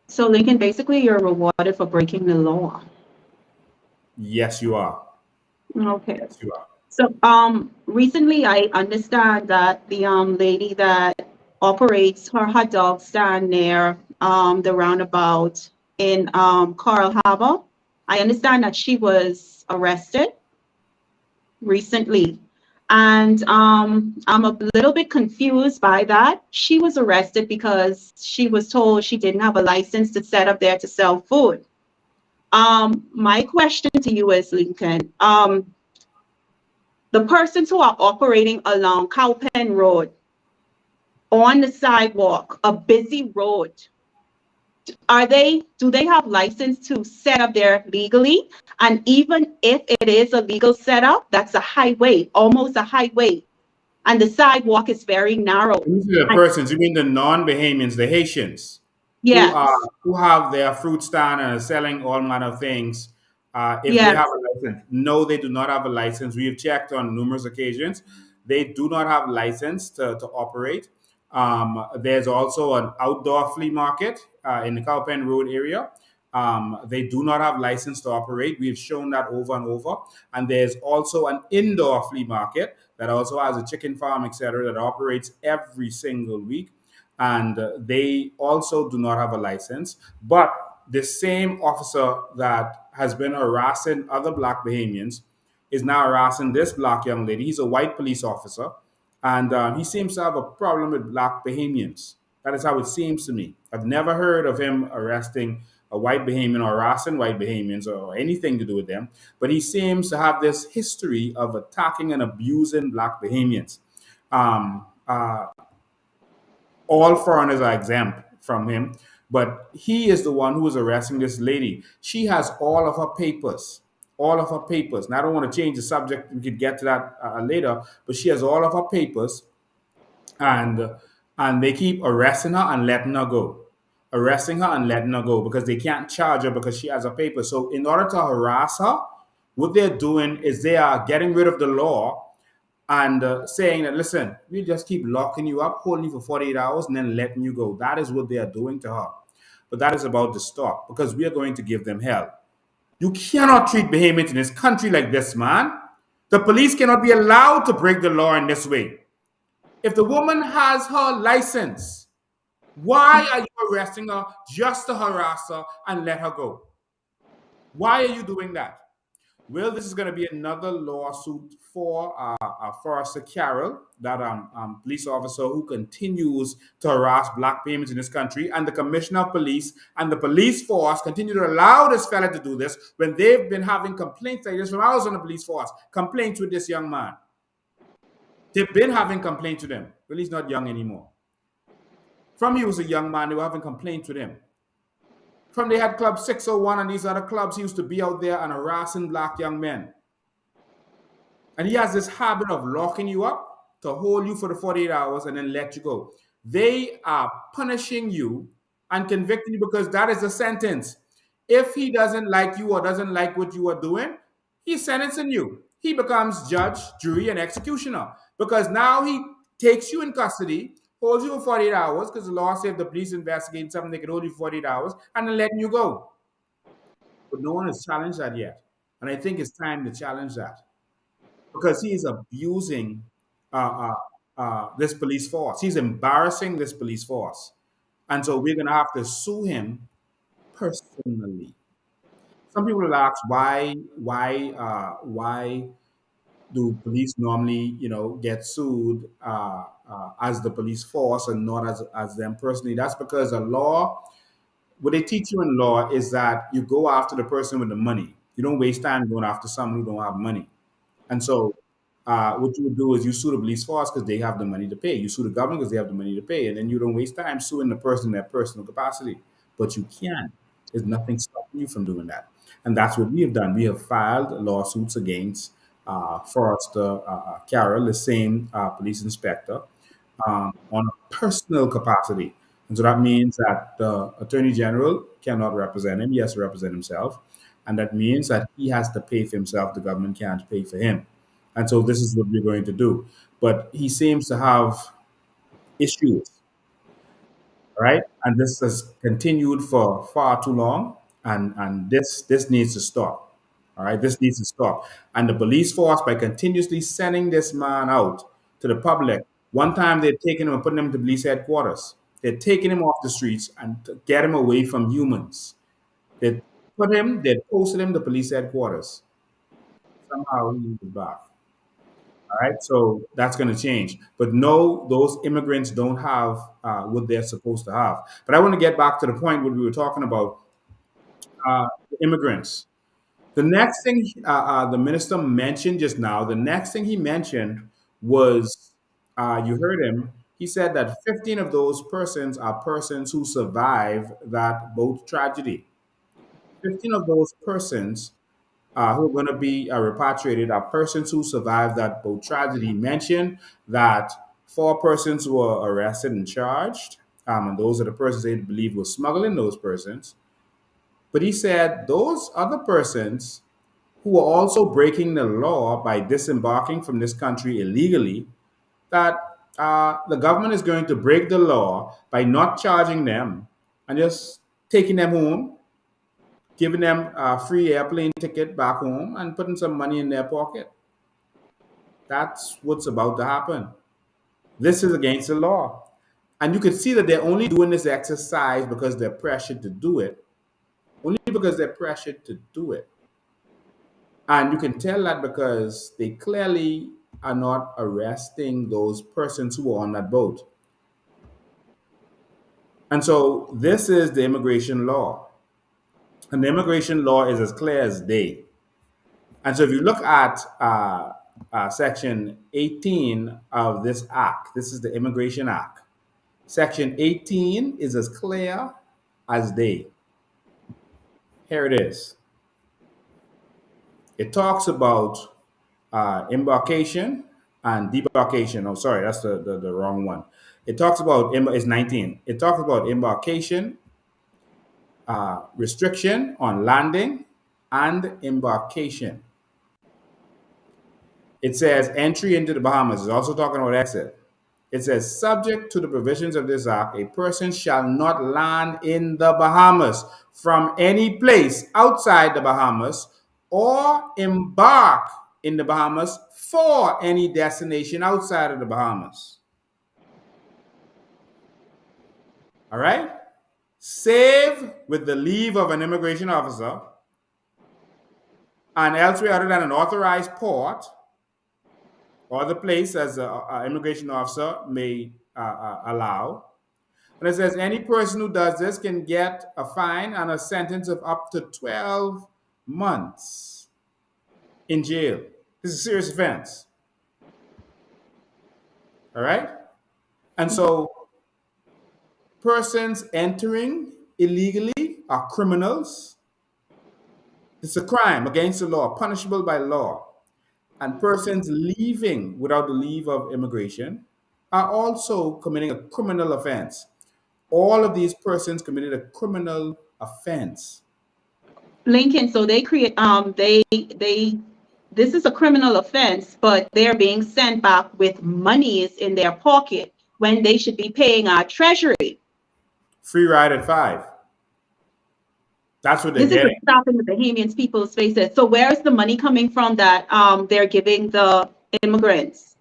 So, Lincoln, basically, you're rewarded for breaking the law. Yes, you are. Okay. Yes, you are. So, recently, I understand that the lady that operates her hot dog stand near the roundabout in Coral Harbor, I understand that she was arrested recently. And I'm a little bit confused by that. She was arrested because she was told she didn't have a license to set up there to sell food. My question to you is, Lincoln, the persons who are operating along Cowpen Road on the sidewalk, a busy road, do they have license to set up there legally? And even if it is a legal setup, that's a highway, almost a highway, and the sidewalk is very narrow. These are the persons, you mean the non-Bahamians, the Haitians, Yes. who have their fruit stand and are selling all manner of things. If Yes. they have a license, no, they do not have a license. We have checked on numerous occasions. They do not have a license to operate. There's also an outdoor flea market in the Cowpen Road area. They do not have license to operate. We've shown that over and over. And there's also an indoor flea market that also has a chicken farm, etc., that operates every single week. And they also do not have a license. But the same officer that has been harassing other black Bahamians is now harassing this black young lady. He's a white police officer. And he seems to have a problem with black Bahamians. That is how it seems to me. I've never heard of him arresting a white Bahamian or harassing white Bahamians or anything to do with them. But he seems to have this history of attacking and abusing black Bahamians. All foreigners are exempt from him, but he is the one who is arresting this lady. She has all of her papers. All of her papers. Now, I don't want to change the subject. We could get to that later, but she has all of her papers, and they keep arresting her and letting her go. Arresting her and letting her go because they can't charge her because she has a paper. So in order to harass her, what they're doing is they are getting rid of the law and saying that, listen, we just keep locking you up, holding you for 48 hours, and then letting you go. That is what they are doing to her. but that is about to stop because we are going to give them hell. You cannot treat Bahamians in this country like this, man. The police cannot be allowed to break the law in this way. If the woman has her license, why are you arresting her just to harass her and let her go? Why are you doing that? Well, this is going to be another lawsuit for Forrester Carroll, that police officer who continues to harass black Bahamians in this country, and the commissioner of police and the police force continue to allow this fella to do this when they've been having complaints like this when I was on the police force, complaints with this young man. They've been having complaints with him. Well, he's not young anymore. From he was a young man, they were having complaints with him. From they had Club 601 and these other clubs, he used to be out there and harassing black young men. And he has this habit of locking you up to hold you for the 48 hours and then let you go. They are punishing you and convicting you because that is a sentence. If he doesn't like you or doesn't like what you are doing, he's sentencing you. He becomes judge, jury, and executioner because now he takes you in custody, holds you for 48 hours because the law says if the police investigate something, they can hold you for 48 hours and then letting you go. But no one has challenged that yet. And I think it's time to challenge that because he is abusing this police force. He's embarrassing this police force. And so we're going to have to sue him personally. Some people will ask why do police normally, get sued as the police force and not as them personally? That's because the law, what they teach you in law is that you go after the person with the money. You don't waste time going after someone who don't have money. And so what you would do is you sue the police force because they have the money to pay. You sue the government because they have the money to pay. And then you don't waste time suing the person in their personal capacity. But you can. There's nothing stopping you from doing that. And that's what we have done. We have filed lawsuits against Forrester Carroll, the same police inspector, on a personal capacity. And so that means that the Attorney General cannot represent him. He has to represent himself. And that means that he has to pay for himself. The government can't pay for him. And so this is what we're going to do. But he seems to have issues, right? And this has continued for far too long. And this needs to stop. All right, this needs to stop. And the police force, by continuously sending this man out to the public, one time they're taking him and putting him to police headquarters. They're taking him off the streets and to get him away from humans. They they posted him to police headquarters. Somehow he was back. All right, so that's going to change. But no, those immigrants don't have what they're supposed to have. But I want to get back to the point where we were talking about the immigrants. The next thing the minister mentioned just now, the next thing he mentioned was, you heard him, he said that 15 of those persons are persons who survived that boat tragedy. 15 of those persons who are going to be repatriated are persons who survived that boat tragedy. He mentioned that 4 persons were arrested and charged, and those are the persons they believe were smuggling those persons. But he said those other persons who are also breaking the law by disembarking from this country illegally, that the government is going to break the law by not charging them and just taking them home, giving them a free airplane ticket back home, and putting some money in their pocket. That's what's about to happen. This is against the law. And you can see that they're only doing this exercise because they're pressured to do it. Only because they're pressured to do it. And you can tell that because they clearly are not arresting those persons who were on that boat. And so this is the immigration law. And the immigration law is as clear as day. And so if you look at Section 18 of this act, this is the Immigration Act. Section 18 is as clear as day. Here it is. It talks about embarkation and debarkation. Oh, sorry, that's the wrong one. It talks about, it's 19. It talks about embarkation, restriction on landing, and embarkation. It says entry into the Bahamas. It's also talking about exit. It says, subject to the provisions of this act, a person shall not land in the Bahamas from any place outside the Bahamas or embark in the Bahamas for any destination outside of the Bahamas. All right? Save with the leave of an immigration officer and elsewhere other than an authorized port or the place as an immigration officer may allow. And it says any person who does this can get a fine and a sentence of up to 12 months in jail. This is a serious offense. All right? And so persons entering illegally are criminals. It's a crime against the law, punishable by law. And persons leaving without the leave of immigration are also committing a criminal offense. All of these persons committed a criminal offense. Lincoln, so they create, this is a criminal offense, but they're being sent back with monies in their pocket when they should be paying our treasury. Free ride at 5. That's what they're This is getting. a slap in the Bahamians people's faces. So where is the money coming from that they're giving the immigrants?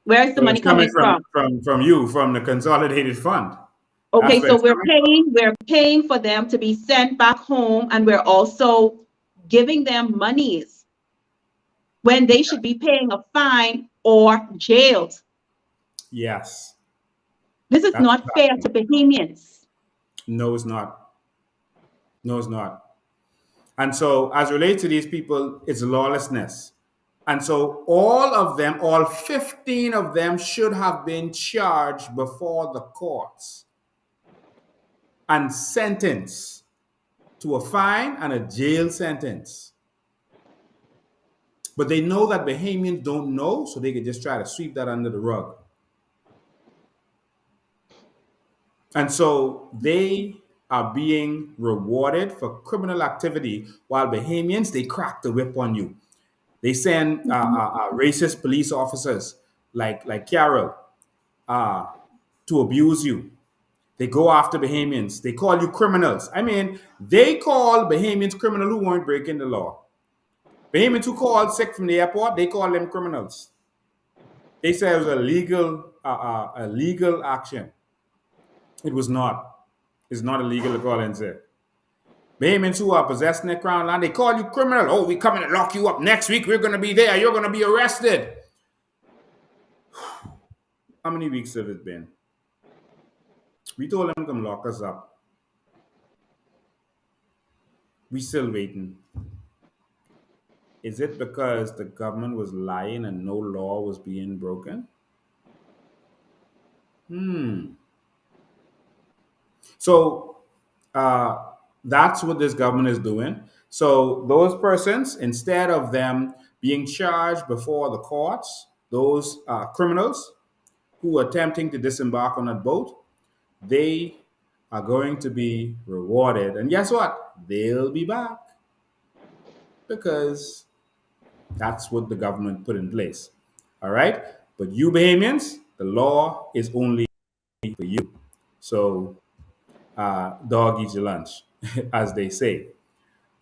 Where is the So money it's coming coming from you, from the consolidated fund. Okay, That's where so it's coming we're paying for them to be sent back home, and we're also giving them monies when they should be paying a fine or jailed. Yes. This is That's not what's fair happening. to Bahamians. No, it's not. No, it's not. And so, as relates to these people, it's lawlessness. And so, all of them, all 15 of them, should have been charged before the courts and sentenced to a fine and a jail sentence. But they know that Bahamians don't know, so they could just try to sweep that under the rug. And so they are being rewarded for criminal activity while Bahamians, they crack the whip on you. They send racist police officers like Carol to abuse you. They go after Bahamians. They call you criminals. I mean, they call Bahamians criminal who weren't breaking the law. Bahamians who called sick from the airport, they call them criminals. They said it was a legal action. It was not. It's not illegal to call in sick. Bahamians who are possessing their crown land, they call you criminal. Oh, we're coming to lock you up next week. We're going to be there. You're going to be arrested. How many weeks have it been? We told them to come lock us up. We still waiting. Is it because the government was lying and no law was being broken? So that's what this government is doing. So those persons, instead of them being charged before the courts, those criminals who are attempting to disembark on that boat, they are going to be rewarded. And guess what? They'll be back because that's what the government put in place. All right? But you Bahamians, the law is only for you. So dog eat your lunch, as they say.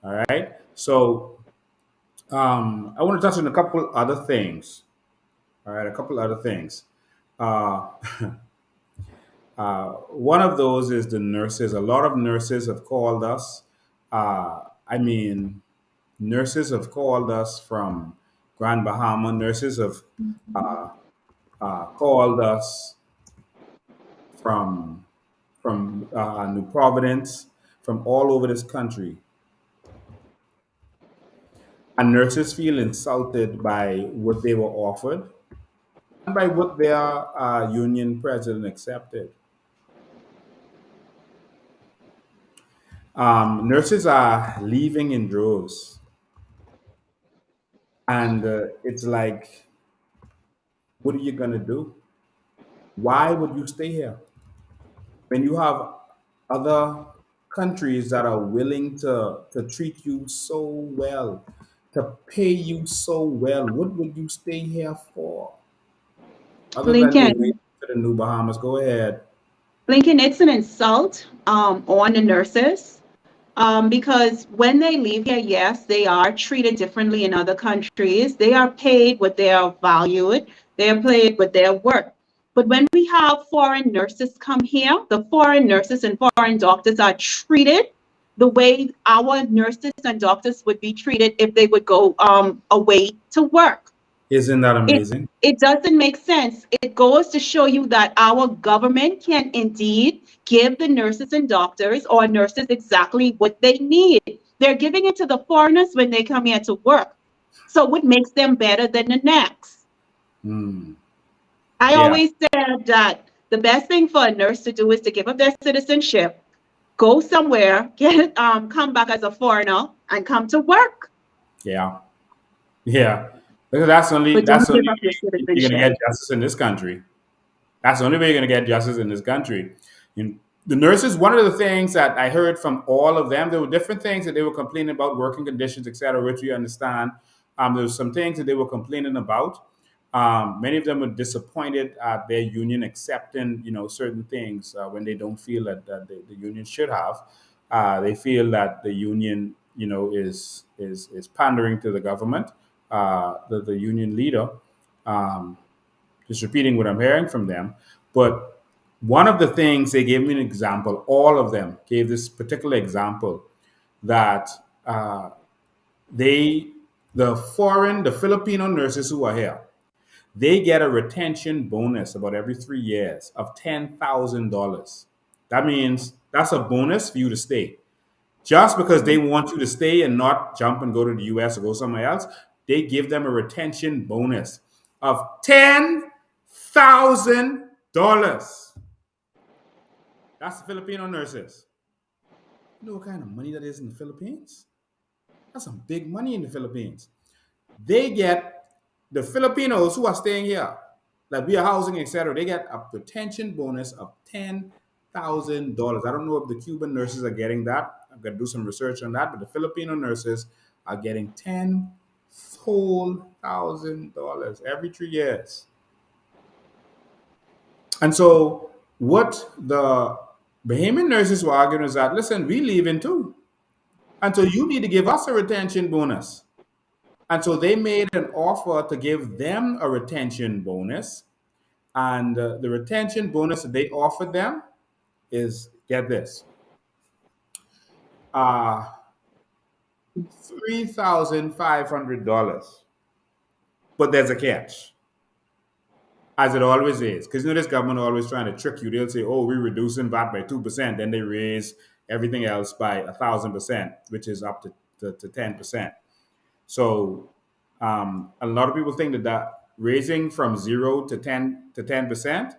All right. So I want to touch on a couple other things. All right, a couple other things. Uh, one of those is the nurses. A lot of nurses have called us. I mean, nurses have called us from Grand Bahama. Nurses have called us from New Providence, from all over this country. And nurses feel insulted by what they were offered and by what their union president accepted. Nurses are leaving in droves. And it's like, what are you going to do? Why would you stay here? When you have other countries that are willing to treat you so well, to pay you so well, what would you stay here for? Other than the Lincoln, rate. to the New Bahamas. Go ahead. Lincoln, it's an insult on the nurses because when they leave here, yes, they are treated differently in other countries. They are paid what they are valued. They are paid what their work. But when we have foreign nurses come here, the foreign nurses and foreign doctors are treated the way our nurses and doctors would be treated if they would go away to work. Isn't that It amazing? it doesn't make sense. It goes to show you that our government can indeed give the nurses and doctors or nurses exactly what they need. They're giving it to the foreigners when they come here to work. So what makes them better than the next? Hmm. I Yeah. always said that the best thing for a nurse to do is to give up their citizenship, go somewhere, get come back as a foreigner, and come to work. Yeah. Yeah. Because that's only But that's don't the give only up your way you're gonna citizenship. get justice in this country. That's the only way you're going to get justice in this country. And the nurses, one of the things that I heard from all of them, there were different things that they were complaining about, working conditions, etc., which we understand. There were some things that they were complaining about. Many of them were disappointed at their union accepting, certain things when they don't feel that the union should have. They feel that the union, is pandering to the government, the union leader. Um, just repeating what I'm hearing from them. But one of the things they gave me an example, all of them gave this particular example that they, the Filipino nurses who are here, they get a retention bonus about every 3 years of $10,000. That means that's a bonus for you to stay. Just because they want you to stay and not jump and go to the US or go somewhere else, they give them a retention bonus of $10,000. That's the Filipino nurses. You know what kind of money that is in the Philippines? That's some big money in the Philippines. They get the Filipinos who are staying here, like we are housing, etc. They get a retention bonus of $10,000. I don't know if the Cuban nurses are getting that. I'm gonna do some research on that, but the Filipino nurses are getting $10,000 every 3 years. And so, what the Bahamian nurses were arguing is that, listen, we leaving too. And so you need to give us a retention bonus. And so they made an offer to give them a retention bonus. And the retention bonus that they offered them is, get this, uh, $3,500. But there's a catch, as it always is. Because this government always trying to trick you. They'll say, oh, we're reducing VAT by 2%. Then they raise everything else by 1,000%, which is up to 10%. So a lot of people think that raising from 0 to 10%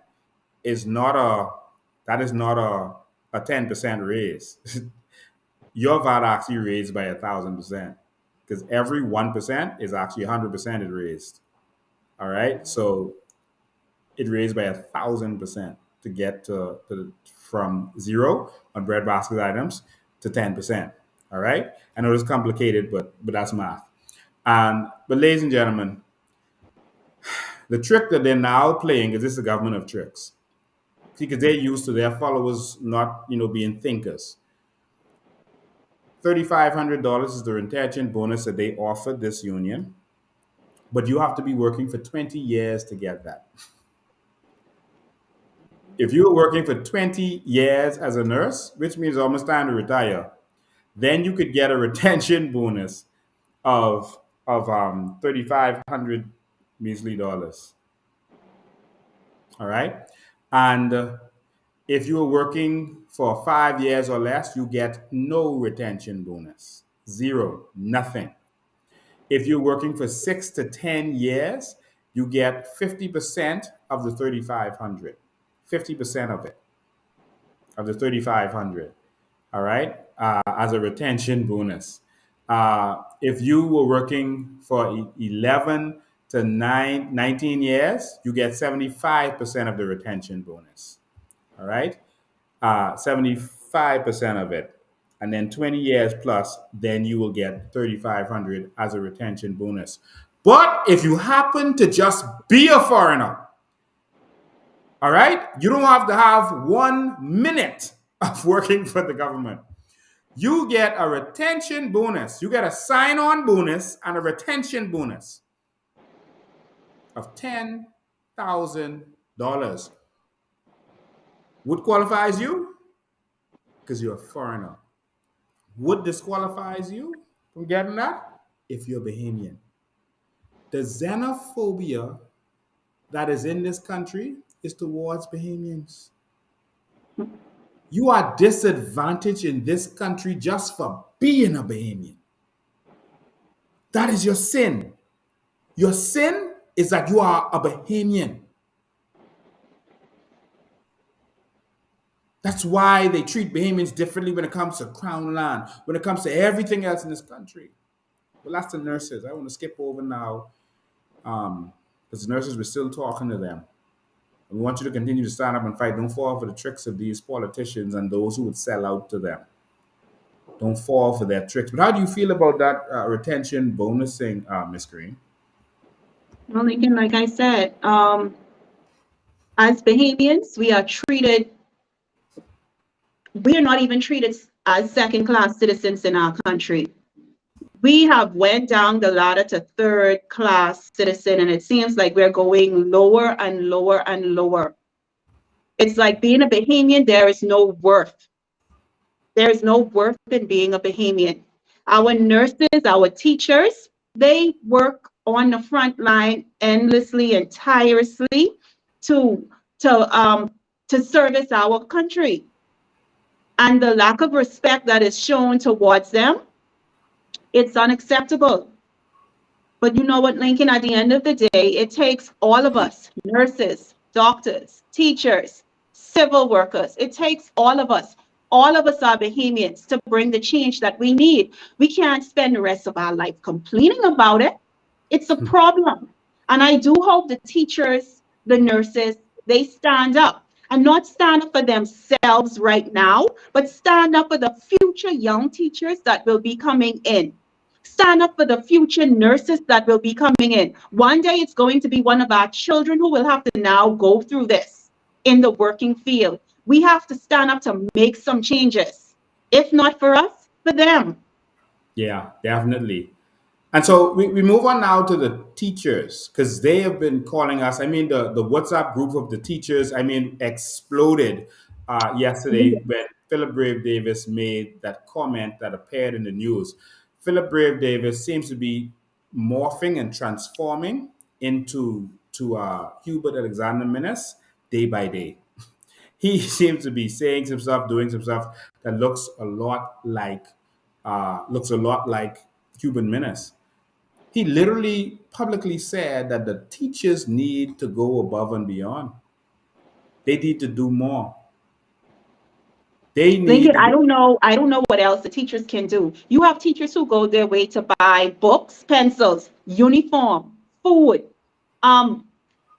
is not a 10% raise. Your VAT actually raised by 1,000% because every 1% is actually 100% it raised. All right, so it raised by 1,000% to get from 0 on breadbasket items to 10%. All right, I know it's complicated, but that's math. But ladies and gentlemen, the trick that they're now playing is this is a government of tricks. Because they're used to their followers not, being thinkers. $3,500 is the retention bonus that they offered this union, but you have to be working for 20 years to get that. If you're working for 20 years as a nurse, which means almost time to retire, then you could get a retention bonus of 3,500 measly dollars. All right, and if you are working for 5 years or less, you get no retention bonus, zero, nothing. If you're working for 6 to 10 years, you get 50% of the 3,500, 50% of it, of the 3,500. All right, as a retention bonus. If you were working for 11 to 19 years, you get 75% of the retention bonus. All right, 75% of it. And then 20 years plus, then you will get 3,500 as a retention bonus. But if you happen to just be a foreigner, All right? You don't have to have 1 minute of working for the government. You get a retention bonus. You get a sign on bonus and a retention bonus of $10,000. What qualifies you? Because you're a foreigner. What disqualifies you from getting that? If you're Bahamian. The xenophobia that is in this country is towards Bahamians. You are disadvantaged in this country just for being a Bahamian. That is your sin. Your sin is that you are a Bahamian. That's why they treat Bahamians differently when it comes to crown land, when it comes to everything else in this country. Well, that's the nurses. I want to skip over now because the nurses, we're still talking to them. We want you to continue to stand up and fight. Don't fall for the tricks of these politicians and those who would sell out to them. Don't fall for their tricks. But how do you feel about that retention bonusing, Miss Green? Well, Lincoln, like I said, as Bahamians, we are not even treated as second-class citizens in our country. We have went down the ladder to third-class citizen, and it seems like we're going lower and lower and lower. It's like being a Bahamian, there is no worth. There is no worth in being a Bahamian. Our nurses, our teachers, they work on the front line endlessly and tirelessly to service our country. And the lack of respect that is shown towards them, it's unacceptable. But you know what, Lincoln, at the end of the day, it takes all of us, nurses, doctors, teachers, civil workers. It takes all of us. All of us are Bahamians to bring the change that we need. We can't spend the rest of our life complaining about it. It's a problem. And I do hope the teachers, the nurses, they stand up and not stand up for themselves right now, but stand up for the future young teachers that will be coming in. Stand up for the future nurses that will be coming in. One day it's going to be one of our children who will have to now go through this in the working field. We have to stand up to make some changes. If not for us, for them. Yeah, definitely. And so we move on now to the teachers because they have been calling us. I mean, the WhatsApp group of the teachers, I mean, exploded yesterday when Philip Brave Davis made that comment that appeared in the news. Philip Brave Davis seems to be morphing and transforming into Hubert Alexander Minnis day by day. He seems to be saying some stuff, doing some stuff that looks a lot like Cuban Menace. He literally publicly said that the teachers need to go above and beyond. They need to do more. They need Lincoln, to. I don't know what else the teachers can do. You have teachers who go their way to buy books, pencils, uniform, food.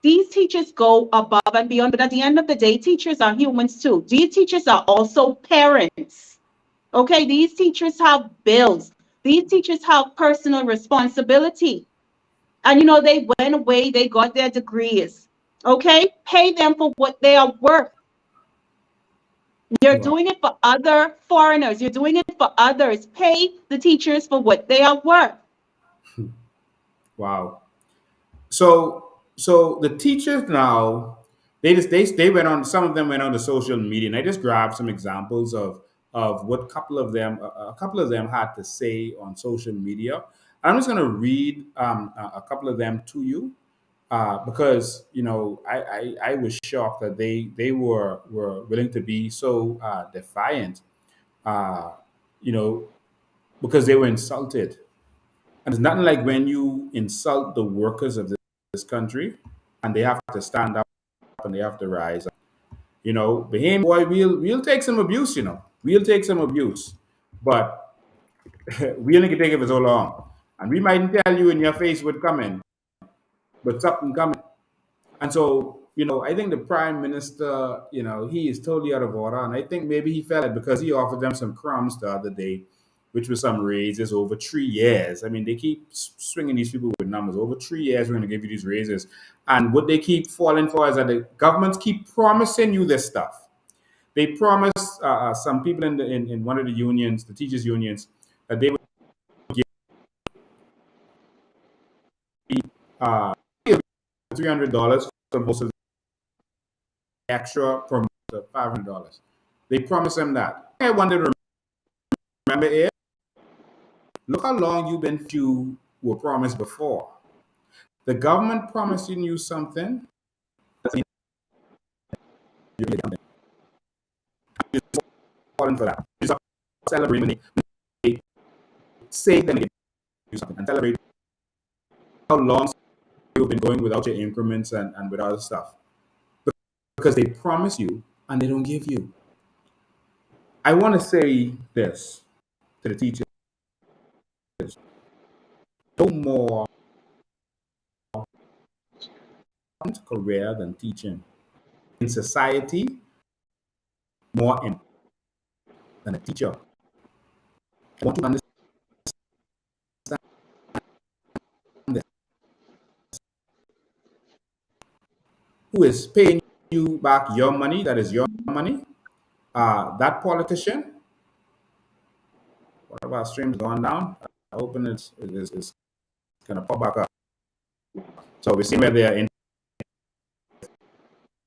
These teachers go above and beyond, but at the end of the day, teachers are humans too. These teachers are also parents. Okay, these teachers have bills. These teachers have personal responsibility. And they went away, they got their degrees. Okay, pay them for what they are worth. You're Wow. doing it for other foreigners. You're doing it for others. Pay the teachers for what they are worth. Wow. So the teachers now they went on. Some of them went on the social media, and I just grabbed some examples of what a couple of them had to say on social media. I'm just going to read a couple of them to you because I was shocked that they were willing to be so defiant, uh, you know, because they were insulted. And it's nothing like when you insult the workers of this country and they have to stand up and they have to rise up. Bahamian boy, we'll take some abuse, We'll take some abuse. But we only can take it for so long. And we mightn't tell you in your face what's coming, but something coming. And so, I think the prime minister, he is totally out of order. And I think maybe he felt it because he offered them some crumbs the other day. which was some raises over 3 years. I mean, they keep swinging these people with numbers. Over 3 years, we're going to give you these raises. And what they keep falling for is that the governments keep promising you this stuff. They promised some people in one of the unions, the teachers' unions, that they would give uh, $300 for most of the extra from the $500. They promised them that. I wanted to remember is, look how long you've been you were promised before. The government promising you something. You're falling for that. You start celebrating when they say that they give you something and celebrate how long you've been going without your increments and with other stuff. Because they promise you and they don't give you. I want to say this to the teachers. No more career than teaching. In society, more than a teacher. I want to understand this. Who is paying you back your money? That is your money. That politician. One of our streams gone down. I open it is going to pop back up. So we see where they are in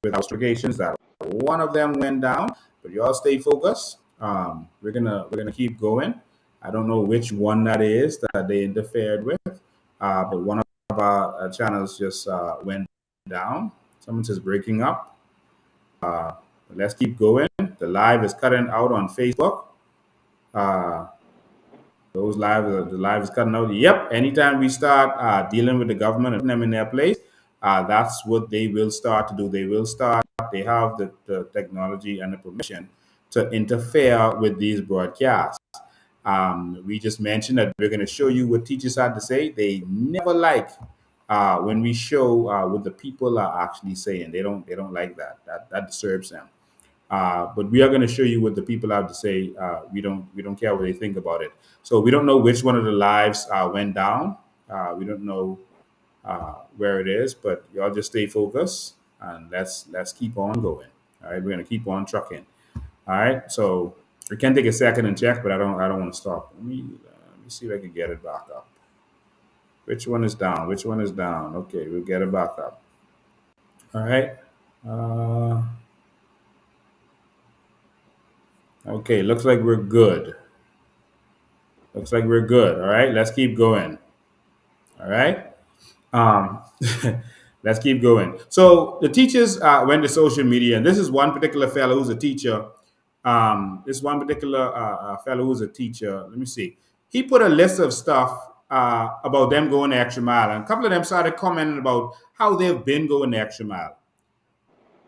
with obligations that one of them went down, but you all stay focused. We're gonna keep going. I don't know which one that is that they interfered with, but one of our channels just went down. Someone says breaking up. Let's keep going. The live is cutting out on Facebook. The live is cutting out. Yep. Anytime we start dealing with the government and putting them in their place, that's what they will start to do. They have the technology and the permission to interfere with these broadcasts. We just mentioned that we're going to show you what teachers had to say. They never like when we show what the people are actually saying. They don't like that. That disturbs them. But we are going to show you what the people have to say. We don't care what they think about it. So we don't know which one of the lives went down. We don't know where it is, but y'all just stay focused and let's keep on going. All right, we're gonna keep on trucking. All right, so we can take a second and check, but I don't want to stop. Let me see if I can get it back up. Which one is down? Which one is down? Okay, we'll get it back up. All right. Okay, looks like we're good. Looks like we're good. All right, let's keep going. All right. Um, let's keep going. So the teachers went to social media, and this is one particular fellow who's a teacher. This one particular fellow who's a teacher. Let me see. He put a list of stuff about them going the extra mile, and a couple of them started commenting about how they've been going the extra mile.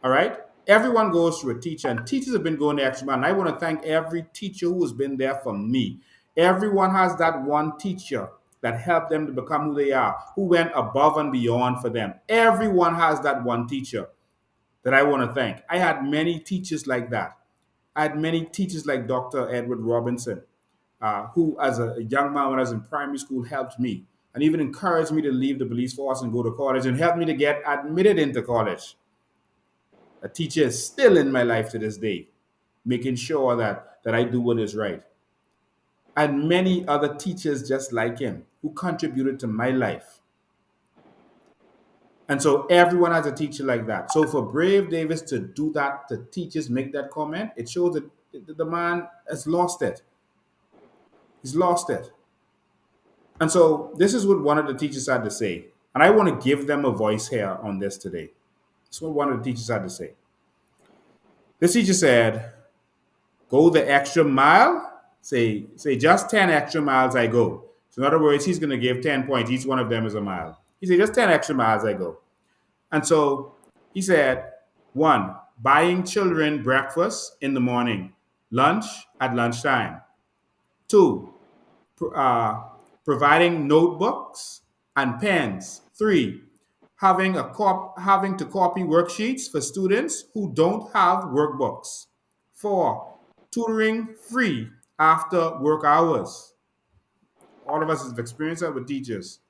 All right. Everyone goes through a teacher, and teachers have been going the extra mile. And I want to thank every teacher who has been there for me. Everyone has that one teacher that helped them to become who they are, who went above and beyond for them. Everyone has that one teacher that I want to thank. I had many teachers like that. I had many teachers like Dr. Edward Robinson, who, as a young man when I was in primary school, helped me and even encouraged me to leave the police force and go to college and helped me to get admitted into college. A teacher is still in my life to this day, making sure that I do what is right. And many other teachers just like him who contributed to my life. And so everyone has a teacher like that. So for Brave Davis to do that, to teachers make that comment, it shows that the man has lost it. He's lost it. And so this is what one of the teachers had to say. And I want to give them a voice here on this today. This is what one of the teachers had to say. This teacher said, go the extra mile. Say just 10 extra miles I go. So in other words, he's going to give 10 points. Each one of them is a mile. He said, just 10 extra miles I go. And so he said, 1, buying children breakfast in the morning, lunch at lunchtime. 2, providing notebooks and pens. 3, having to copy worksheets for students who don't have workbooks. 4, tutoring free after work hours. All of us have experienced that with teachers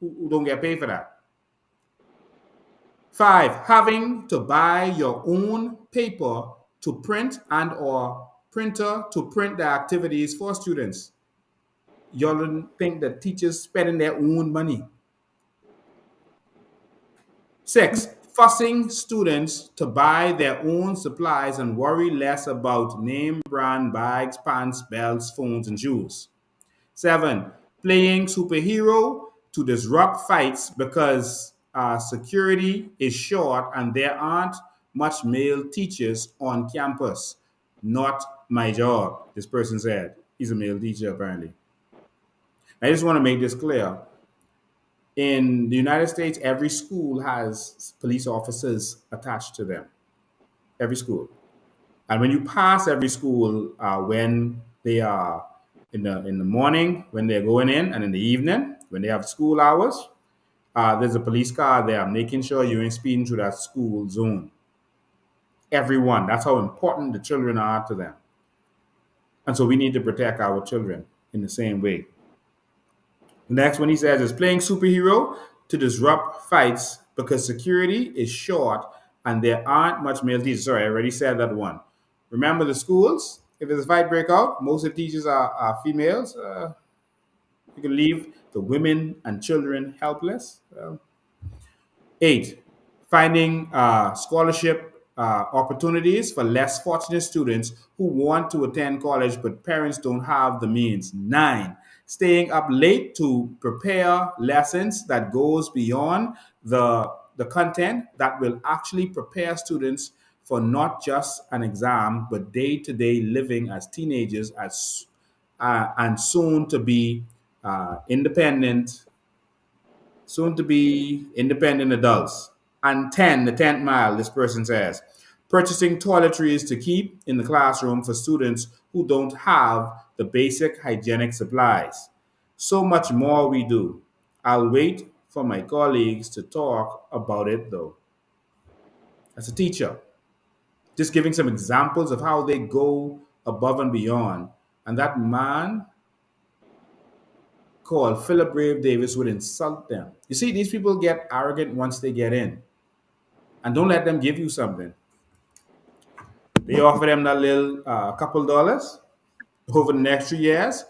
who don't get paid for that. 5, having to buy your own paper to print and or printer to print the activities for students. Y'all don't think that teachers spending their own money. 6, fussing students to buy their own supplies and worry less about name brand bags, pants, belts, phones, and shoes. 7, playing superhero to disrupt fights because security is short and there aren't much male teachers on campus. Not my job, this person said. He's a male teacher, apparently. I just want to make this clear. In the United States, every school has police officers attached to them. Every school. And when you pass every school, when they are in the morning, when they're going in, and in the evening, when they have school hours, there's a police car there making sure you ain't speeding through that school zone. Everyone. That's how important the children are to them. And so we need to protect our children in the same way. The next one he says is playing superhero to disrupt fights because security is short and there aren't much male teachers. Sorry, I already said that one. Remember the schools? If there's a fight break out, most of the teachers are females. You can leave the women and children helpless. 8, finding scholarship opportunities for less fortunate students who want to attend college but parents don't have the means. 9, staying up late to prepare lessons that goes beyond the content that will actually prepare students for not just an exam but day-to-day living as teenagers and soon to be independent soon to be independent adults. And 10, the 10th mile, this person says, purchasing toiletries to keep in the classroom for students who don't have the basic hygienic supplies. So much more we do. I'll wait for my colleagues to talk about it though. As a teacher, just giving some examples of how they go above and beyond. And that man called Philip Brave Davis would insult them. You see, these people get arrogant once they get in. And don't let them give you something. They offer them that little couple dollars over the next 3 years.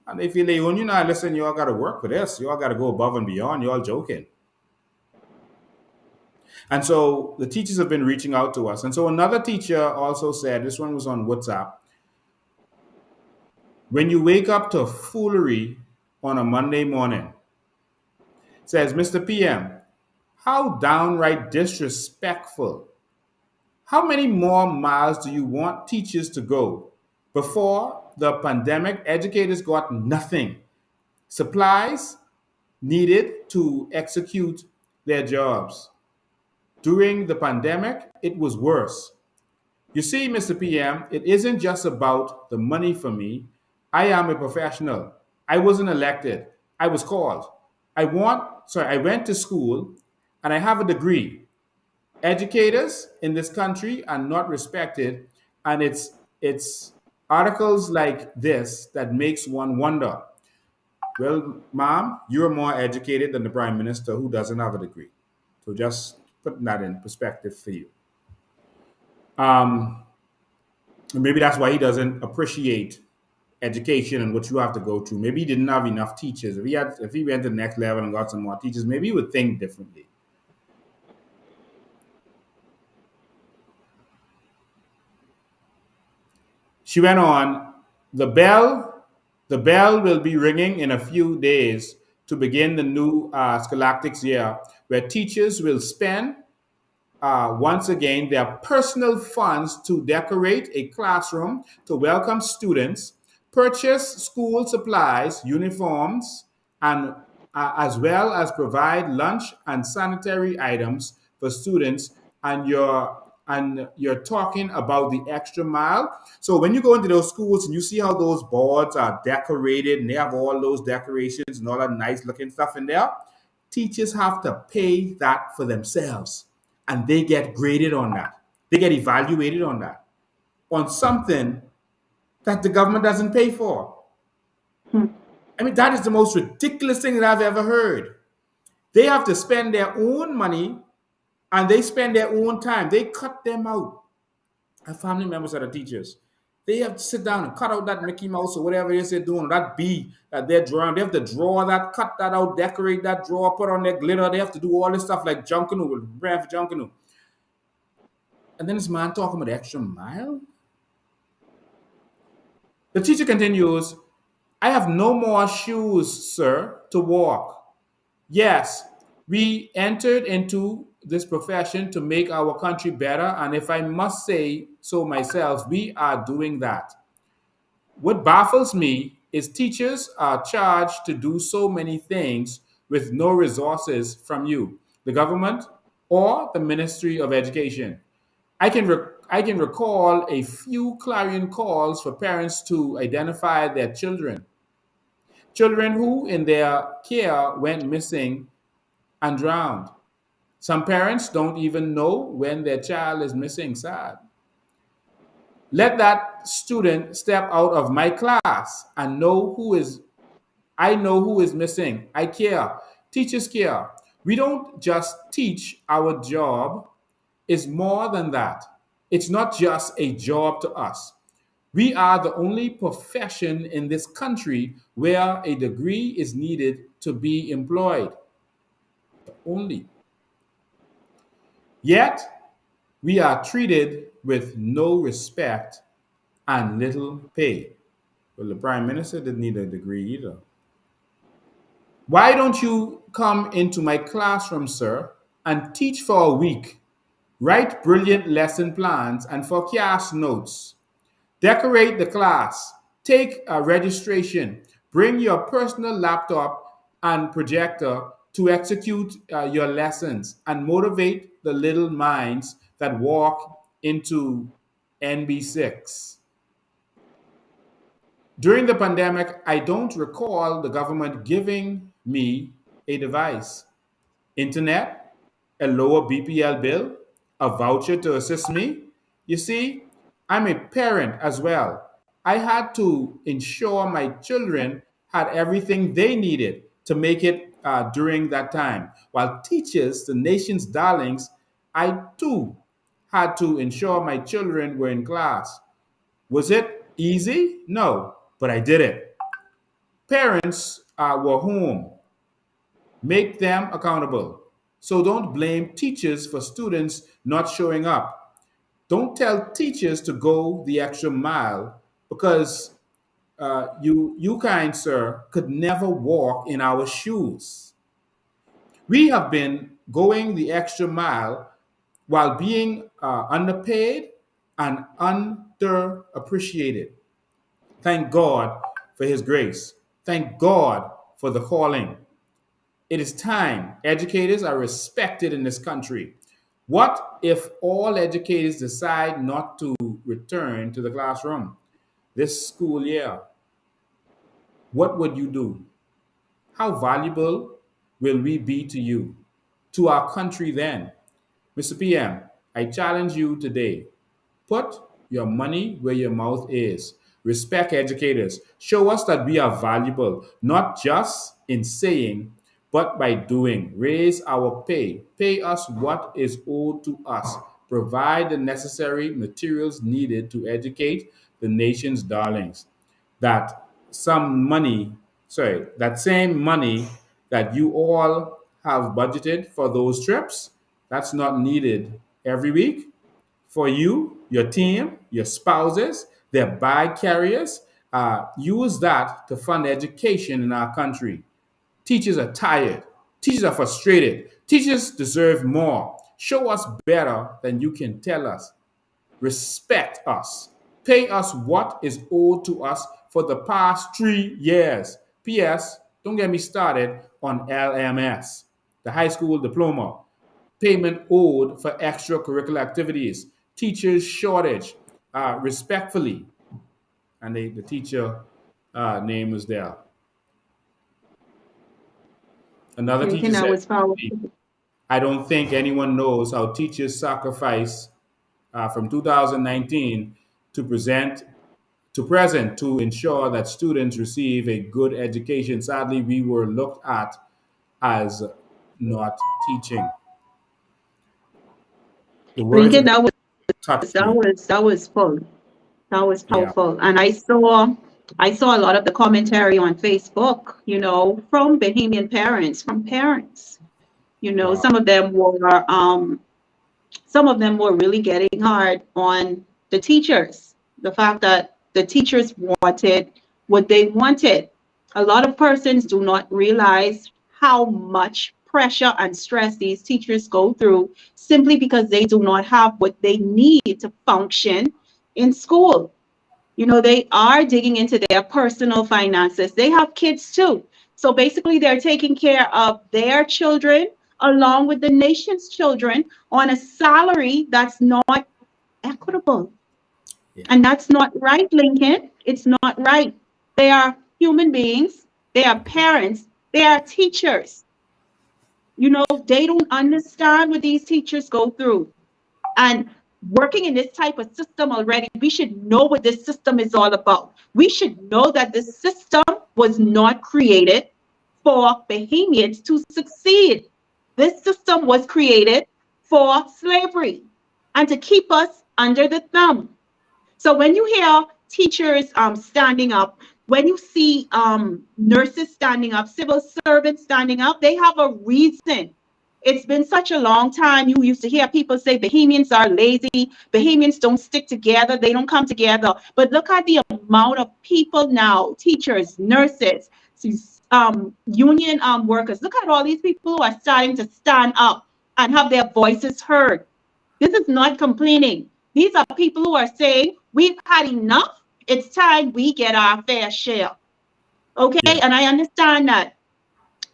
And they feel they own you now. Listen, you all got to work for this. You all got to go above and beyond. You all joking. And so the teachers have been reaching out to us. And so another teacher also said, this one was on WhatsApp, when you wake up to foolery on a Monday morning, says, Mr. PM, how downright disrespectful. How many more miles do you want teachers to go? Before the pandemic, educators got nothing. Supplies needed to execute their jobs. During the pandemic, it was worse. You see, Mr. PM, it isn't just about the money for me. I am a professional. I wasn't elected. I was called. I went to school and I have a degree. Educators in this country are not respected, and it's articles like this that makes one wonder. Well, ma'am, you're more educated than the prime minister who doesn't have a degree. So just putting that in perspective for you. And maybe that's why he doesn't appreciate education and what you have to go through. Maybe he didn't have enough teachers. If he went to the next level and got some more teachers, maybe he would think differently. She went on, the bell will be ringing in a few days to begin the new scholastic year, where teachers will spend once again their personal funds to decorate a classroom to welcome students, purchase school supplies, uniforms, and as well as provide lunch and sanitary items for students. And you're talking about the extra mile. So when you go into those schools and you see how those boards are decorated and they have all those decorations and all that nice looking stuff in there, teachers have to pay that for themselves. And they get graded on that. They get evaluated on that. On something that the government doesn't pay for. I mean, that is the most ridiculous thing that I've ever heard. They have to spend their own money and they spend their own time. They cut them out. Our family members that are teachers. They have to sit down and cut out that Mickey Mouse or whatever it is they're doing, that bee that they're drawing. They have to draw that, cut that out, decorate that, draw, put on their glitter. They have to do all this stuff like Junkanu, with brand for Junkanu. And then this man talking about the extra mile. The teacher continues, I have no more shoes, sir, to walk. Yes, we entered into this profession to make our country better, and if I must say so myself, we are doing that. What baffles me is teachers are charged to do so many things with no resources from you, the government, or the Ministry of Education. I can recall a few clarion calls for parents to identify their children who, in their care, went missing and drowned. Some parents don't even know when their child is missing. Sad. Let that student step out of my class and know who is I know who is missing. I care. Teachers care. We don't just teach. Our job is more than that. It's not just a job to us. We are the only profession in this country where a degree is needed to be employed. The only. Yet, we are treated with no respect and little pay. Well, the prime minister didn't need a degree either. Why don't you come into my classroom, sir, and teach for a week? Write brilliant lesson plans and forecast notes. Decorate the class. Take a registration. Bring your personal laptop and projector to execute your lessons and motivate the little minds that walk into NB6. During the pandemic, I don't recall the government giving me a device, internet, a lower BPL bill, a voucher to assist me. You see, I'm a parent as well. I had to ensure my children had everything they needed to make it during that time. While teachers, the nation's darlings, I too had to ensure my children were in class. Was it easy? No, but I did it. Parents were home. Make them accountable. So don't blame teachers for students not showing up. Don't tell teachers to go the extra mile because you kind sir, could never walk in our shoes. We have been going the extra mile while being underpaid and underappreciated. Thank God for His grace. Thank God for the calling. It is time educators are respected in this country. What if all educators decide not to return to the classroom this school year? What would you do? How valuable will we be to you, to our country then? Mr. PM, I challenge you today. Put your money where your mouth is. Respect educators. Show us that we are valuable, not just in saying, but by doing. Raise our pay. Pay us what is owed to us. Provide the necessary materials needed to educate the nation's darlings. That that same money that you all have budgeted for those trips, that's not needed every week for you, your team, your spouses, their bag carriers. Use that to fund education in our country. Teachers are tired. Teachers are frustrated. Teachers deserve more. Show us better than you can tell us. Respect us. Pay us what is owed to us for the past 3 years. P.S. Don't get me started on LMS, the high school diploma. Payment owed for extracurricular activities. Teachers shortage. Respectfully. And the teacher name is there. Another Thank you. teacher That said, was powerful. I don't think anyone knows how teachers sacrifice from 2019 to present to present to ensure that students receive a good education. Sadly, we were looked at as not teaching. The words Lincoln, of touched me. that was full. That was Yeah. powerful. And I saw a lot of the commentary on Facebook, from Bahamian parents, from parents. Wow. Some of them were really getting hard on the teachers. The fact that the teachers wanted what they wanted. A lot of persons do not realize how much pressure and stress these teachers go through simply because they do not have what they need to function in school. They are digging into their personal finances. They have kids too. So basically, they're taking care of their children along with the nation's children on a salary that's not equitable. Yeah. And that's not right, Lincoln. It's not right. They are human beings, they are parents, they are teachers. They don't understand what these teachers go through. And working in this type of system already, we should know what this system is all about. We should know that this system was not created for Bahamians to succeed. This system was created for slavery and to keep us under the thumb. So when you hear teachers standing up, when you see nurses standing up, civil servants standing up, they have a reason. It's been such a long time. You used to hear people say Bahamians are lazy. Bahamians don't stick together. They don't come together. But look at the amount of people now, teachers, nurses, union workers. Look at all these people who are starting to stand up and have their voices heard. This is not complaining. These are people who are saying, we've had enough. It's time we get our fair share. Okay? Yeah. And I understand that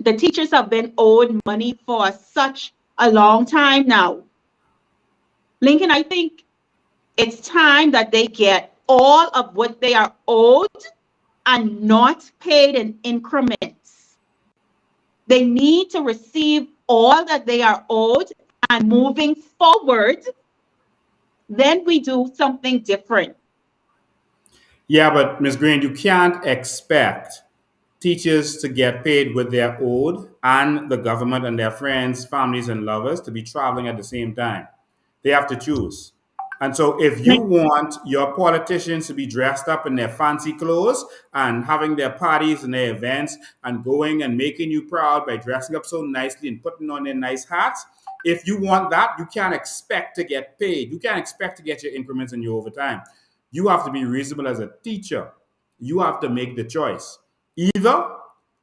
the teachers have been owed money for such a long time now. Lincoln, I think it's time that they get all of what they are owed and not paid in increments. They need to receive all that they are owed, and moving forward, then we do something different. Yeah, but Ms. Green, you can't expect teachers to get paid with their owed and the government and their friends, families, and lovers to be traveling at the same time. They have to choose. And so, if you want your politicians to be dressed up in their fancy clothes and having their parties and their events and going and making you proud by dressing up so nicely and putting on their nice hats, if you want that, you can't expect to get paid. You can't expect to get your increments and your overtime. You have to be reasonable as a teacher. You have to make the choice. Either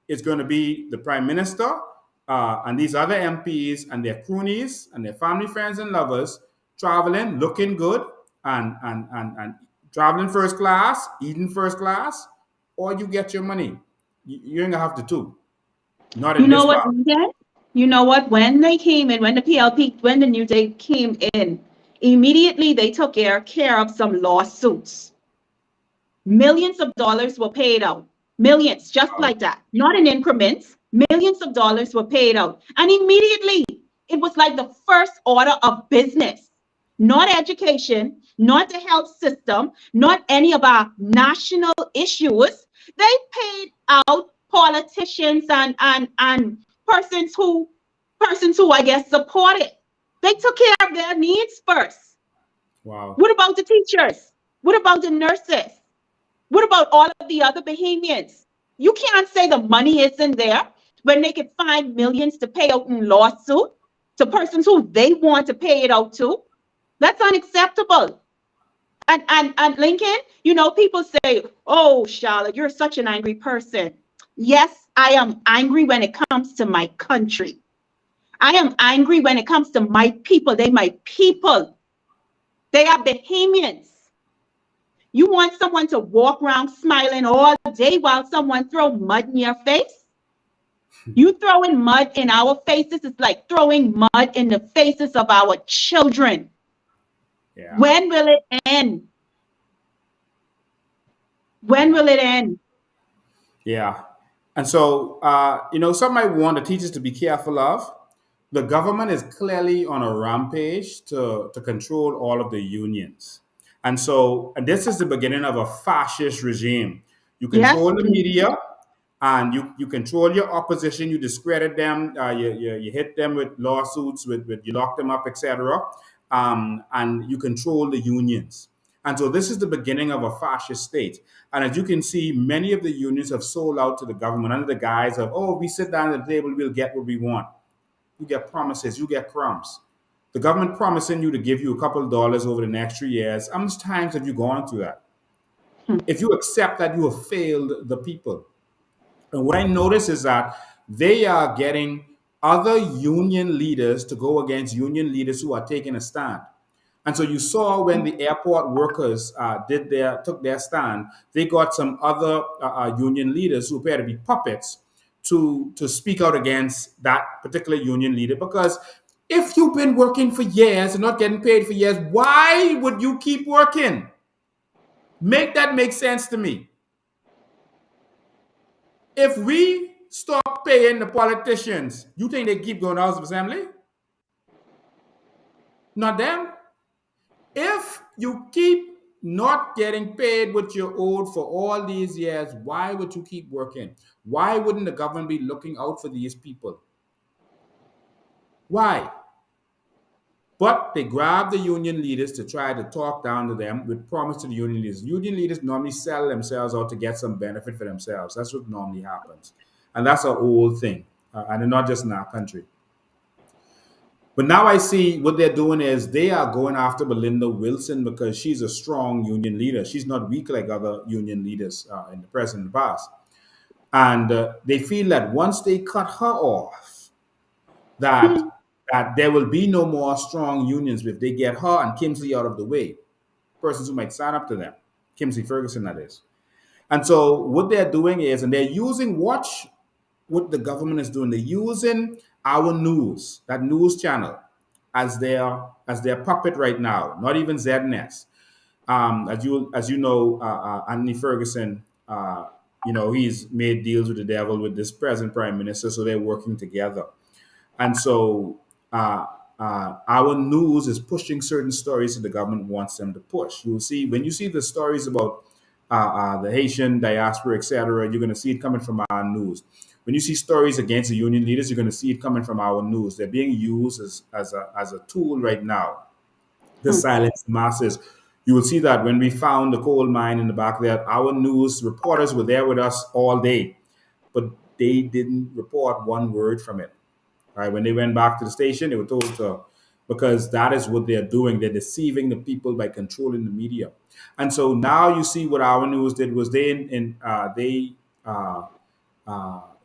it's going to be the prime minister and these other MPs and their cronies and their family, friends, and lovers traveling, looking good, and traveling first class, eating first class, or you get your money. You ain't gonna have the two. Not You in this know what, power. Lincoln? You know what? When they came in, when the PLP, when the New Day came in, immediately they took care of some lawsuits. Millions of dollars were paid out. Millions, just like that. Not in increments. Millions of dollars were paid out. And immediately, it was like the first order of business. Not education, not the health system, not any of our national issues. They paid out politicians and persons who I guess support it. They took care of their needs first. Wow. What about the teachers? What about the nurses? What about all of the other Bahamians? You can't say the money isn't there when they could find millions to pay out in lawsuit to persons who they want to pay it out to. That's unacceptable. And Lincoln, people say, oh, Charlotte, you're such an angry person. Yes, I am angry when it comes to my country. I am angry when it comes to my people. They my people. They are Bahamians. You want someone to walk around smiling all day while someone throw mud in your face? You throwing mud in our faces is like throwing mud in the faces of our children. Yeah. When will it end? When will it end? Yeah. And so, something I want the teachers to be careful of. The government is clearly on a rampage to control all of the unions. And this is the beginning of a fascist regime. You Yes, control the media, and you control your opposition. You discredit them. You hit them with lawsuits. With you lock them up, etc. And you control the unions. And so this is the beginning of a fascist state. And as you can see, many of the unions have sold out to the government under the guise of, oh, we sit down at the table, we'll get what we want. You get promises, you get crumbs. The government promising you to give you a couple of dollars over the next 3 years. How much times have you gone through that? If you accept that you have failed the people. And what I notice is that they are getting other union leaders to go against union leaders who are taking a stand. And so you saw when the airport workers took their stand, they got some other union leaders who appear to be puppets to speak out against that particular union leader. Because if you've been working for years and not getting paid for years, why would you keep working? Make that make sense to me. If we stop paying the politicians, you think they keep going to House of Assembly? Not them. If you keep not getting paid what you're owed for all these years, why would you keep working? Why wouldn't the government be looking out for these people? Why? But they grab the union leaders to try to talk down to them with promise to the union leaders. Union leaders normally sell themselves out to get some benefit for themselves. That's what normally happens. And that's an old thing. And not just in our country. But now I see what they're doing is they are going after Belinda Wilson because she's a strong union leader. She's not weak like other union leaders in the present and the past. And they feel that once they cut her off, that there will be no more strong unions if they get her and Kimsley out of the way. Persons who might sign up to them. Kimsley Ferguson, that is. And so what they're doing is, and they're using, watch what the government is doing. They're using our news, that news channel, as their puppet right now. Not even ZNS. As you know, Anthony Ferguson, he's made deals with the devil with this present prime minister, so they're working together. And so our news is pushing certain stories that the government wants them to push. You'll see when you see the stories about the Haitian diaspora, etc., you're going to see it coming from our news. When you see stories against the union leaders, you're going to see it coming from our news. They're being used as a tool right now to silence the masses. You will see that when we found the coal mine in the back there, our news reporters were there with us all day, but they didn't report one word from it. Right? When they went back to the station, they were told to, because that is what they're doing. They're deceiving the people by controlling the media. And so now you see what our news did was they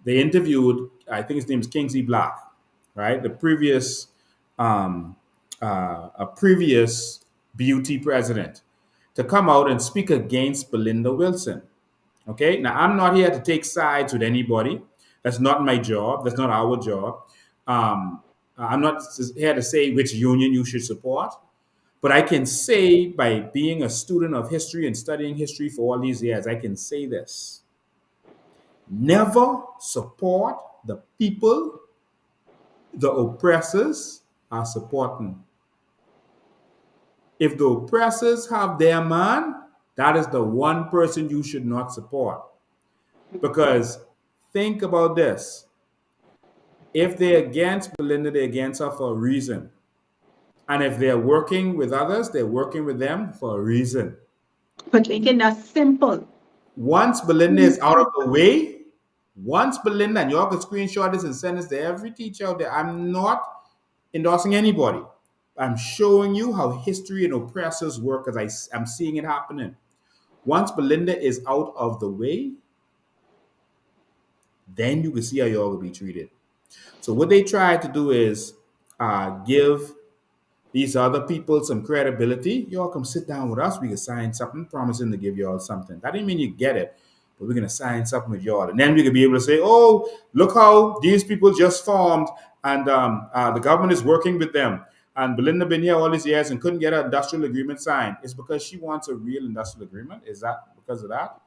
interviewed, I think his name is Kingsley Black, right? A previous BUT president, to come out and speak against Belinda Wilson. Okay, now I'm not here to take sides with anybody. That's not my job. That's not our job. I'm not here to say which union you should support, but I can say, by being a student of history and studying history for all these years, I can say this: never support the people the oppressors are supporting. If the oppressors have their man, that is the one person you should not support. Because think about this. If they're against Belinda, they're against her for a reason. And if they're working with others, they're working with them for a reason. But making that simple. Once Belinda is out of the way, and y'all can screenshot this and send this to every teacher out there. I'm not endorsing anybody. I'm showing you how history and oppressors work because I'm seeing it happening. Once Belinda is out of the way, then you can see how y'all will be treated. So what they try to do is give these other people some credibility. Y'all come sit down with us. We can sign something, promising to give y'all something. That didn't mean you get it, but we're going to sign something with y'all. And then we can be able to say, oh, look how these people just formed, and the government is working with them. And Belinda been here all these years and couldn't get an industrial agreement signed. It's because she wants a real industrial agreement. Is that because of that?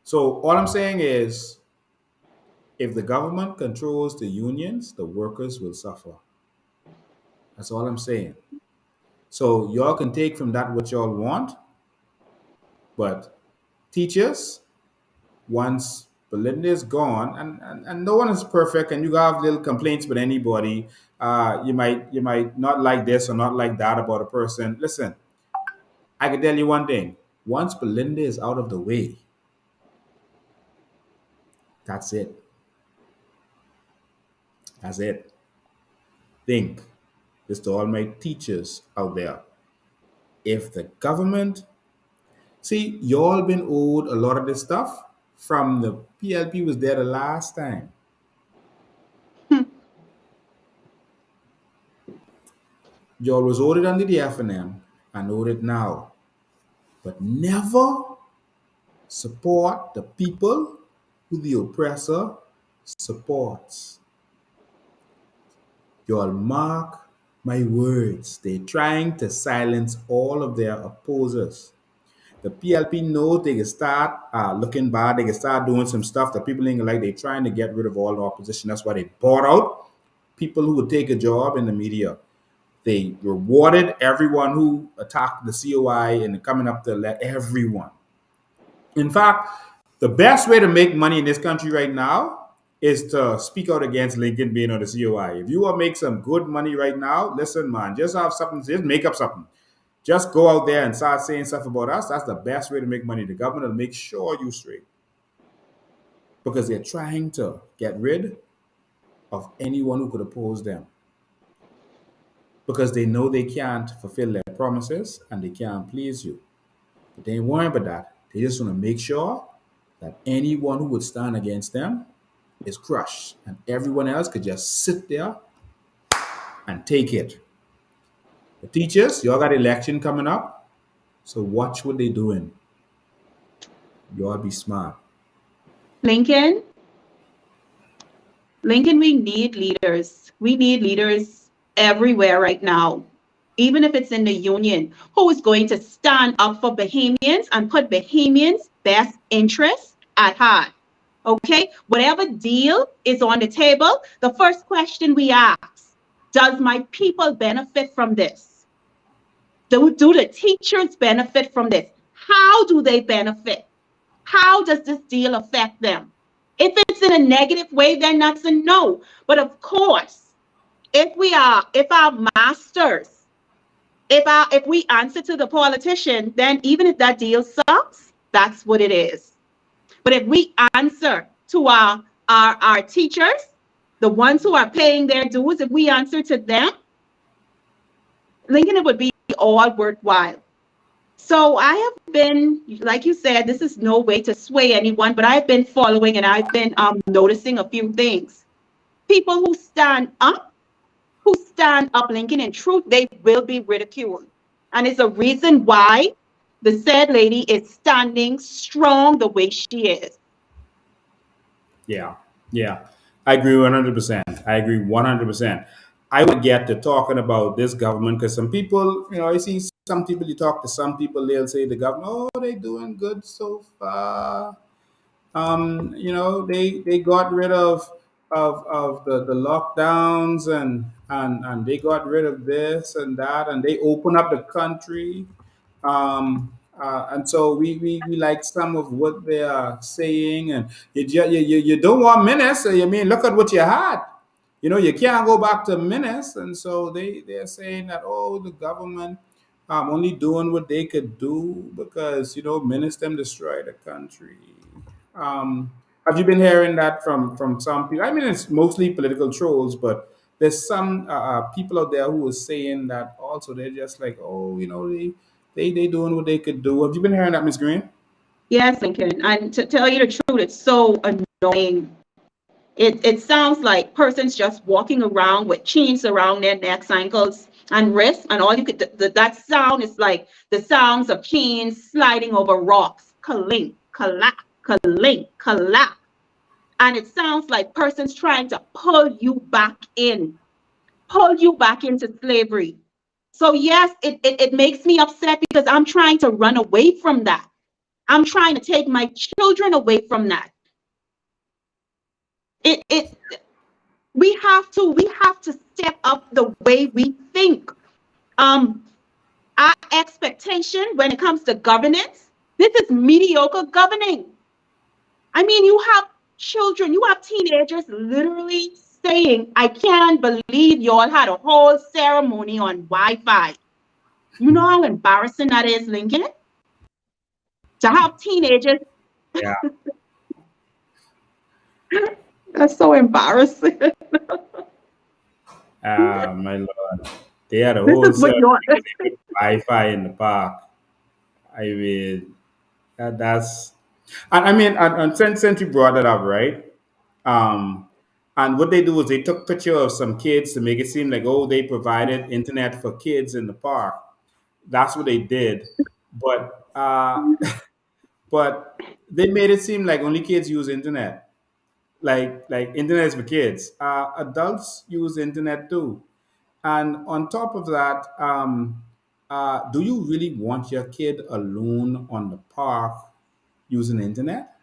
So all I'm saying is, if the government controls the unions, the workers will suffer. That's all I'm saying. So y'all can take from that what y'all want, but teachers, once Belinda is gone, and no one is perfect, and you have little complaints with anybody. You might not like this or not like that about a person. Listen, I can tell you one thing. Once Belinda is out of the way, that's it. That's it. Think. This to all my teachers out there. If the government, see, y'all been owed a lot of this stuff from the PLP was there the last time. Y'all was owed it under the FNM and owed it now. But never support the people who the oppressor supports. Y'all mark my words. They're trying to silence all of their opposers. The PLP knows they can start looking bad. They can start doing some stuff that people ain't like. They're trying to get rid of all the opposition. That's why they bought out people who would take a job in the media. They rewarded everyone who attacked the COI and coming up to let everyone. In fact, the best way to make money in this country right now is to speak out against Lincoln being on the COI. If you want to make some good money right now, listen, man, just have something, just make up something. Just go out there and start saying stuff about us. That's the best way to make money. The government will make sure you straight. Because they're trying to get rid of anyone who could oppose them. Because they know they can't fulfill their promises and they can't please you. But they ain't worrying about that. They just want to make sure that anyone who would stand against them is crushed. And everyone else could just sit there and take it. The teachers, y'all got election coming up. So watch what they're doing. Y'all be smart. Lincoln, we need leaders. We need leaders everywhere right now, even if it's in the union, who is going to stand up for Bahamians and put Bahamians' best interests at heart. Okay? Whatever deal is on the table, the first question we ask, does my people benefit from this? Do the teachers benefit from this? How do they benefit? How does this deal affect them? If it's in a negative way, then that's a no. But of course, if our masters, if we answer to the politician, then even if that deal sucks, that's what it is. But if we answer to our teachers, the ones who are paying their dues, if we answer to them, Lincoln, it would be all worthwhile. So I have been, like you said, this is no way to sway anyone, but I've been following and I've been noticing a few things. People who stand up, Lincoln, in truth, they will be ridiculed. And it's a reason why the said lady is standing strong the way she is. Yeah. I agree 100%. I agree 100%. I would get to talking about this government because some people, I see some people, you talk to some people, they'll say the government, oh, they doing good so far. They got rid of the lockdowns and they got rid of this and that and they open up the country. And so we like some of what they are saying, and you don't want menace. I mean, look at what you had. You can't go back to menace, and so they're saying that the government only doing what they could do because menace them destroy the country. Have you been hearing that from some people? I mean, it's mostly political trolls, but there's some people out there who are saying that also. They're just like, they doing what they could do. Have you been hearing that, Miss Green? Yes, Lincoln. And to tell you the truth, it's so annoying. It sounds like persons just walking around with chains around their necks, ankles, and wrists, and all you could that sound is like the sounds of chains sliding over rocks. Clink, clack, clink, clack. And it sounds like persons trying to pull you back into slavery. So yes, it makes me upset because I'm trying to run away from that. I'm trying to take my children away from that. we have to step up the way we think. Um, our expectation when it comes to governance, this is mediocre governing. I mean, you have children, you have teenagers literally saying, I can't believe y'all had a whole ceremony on Wi-Fi. You know how embarrassing that is, Lincoln? To have teenagers, Yeah. that's so embarrassing. Ah, my lord. They had a This whole is what you're, ceremony with Wi-Fi in the park. I mean, that's. And I mean, and since you brought that up, right? Um, and what they do is they took picture of some kids to make it seem like, oh, they provided internet for kids in the park. That's what they did, but but they made it seem like only kids use internet. Like internet is for kids. Adults use internet too. And on top of that, do you really want your kid alone on the park using the internet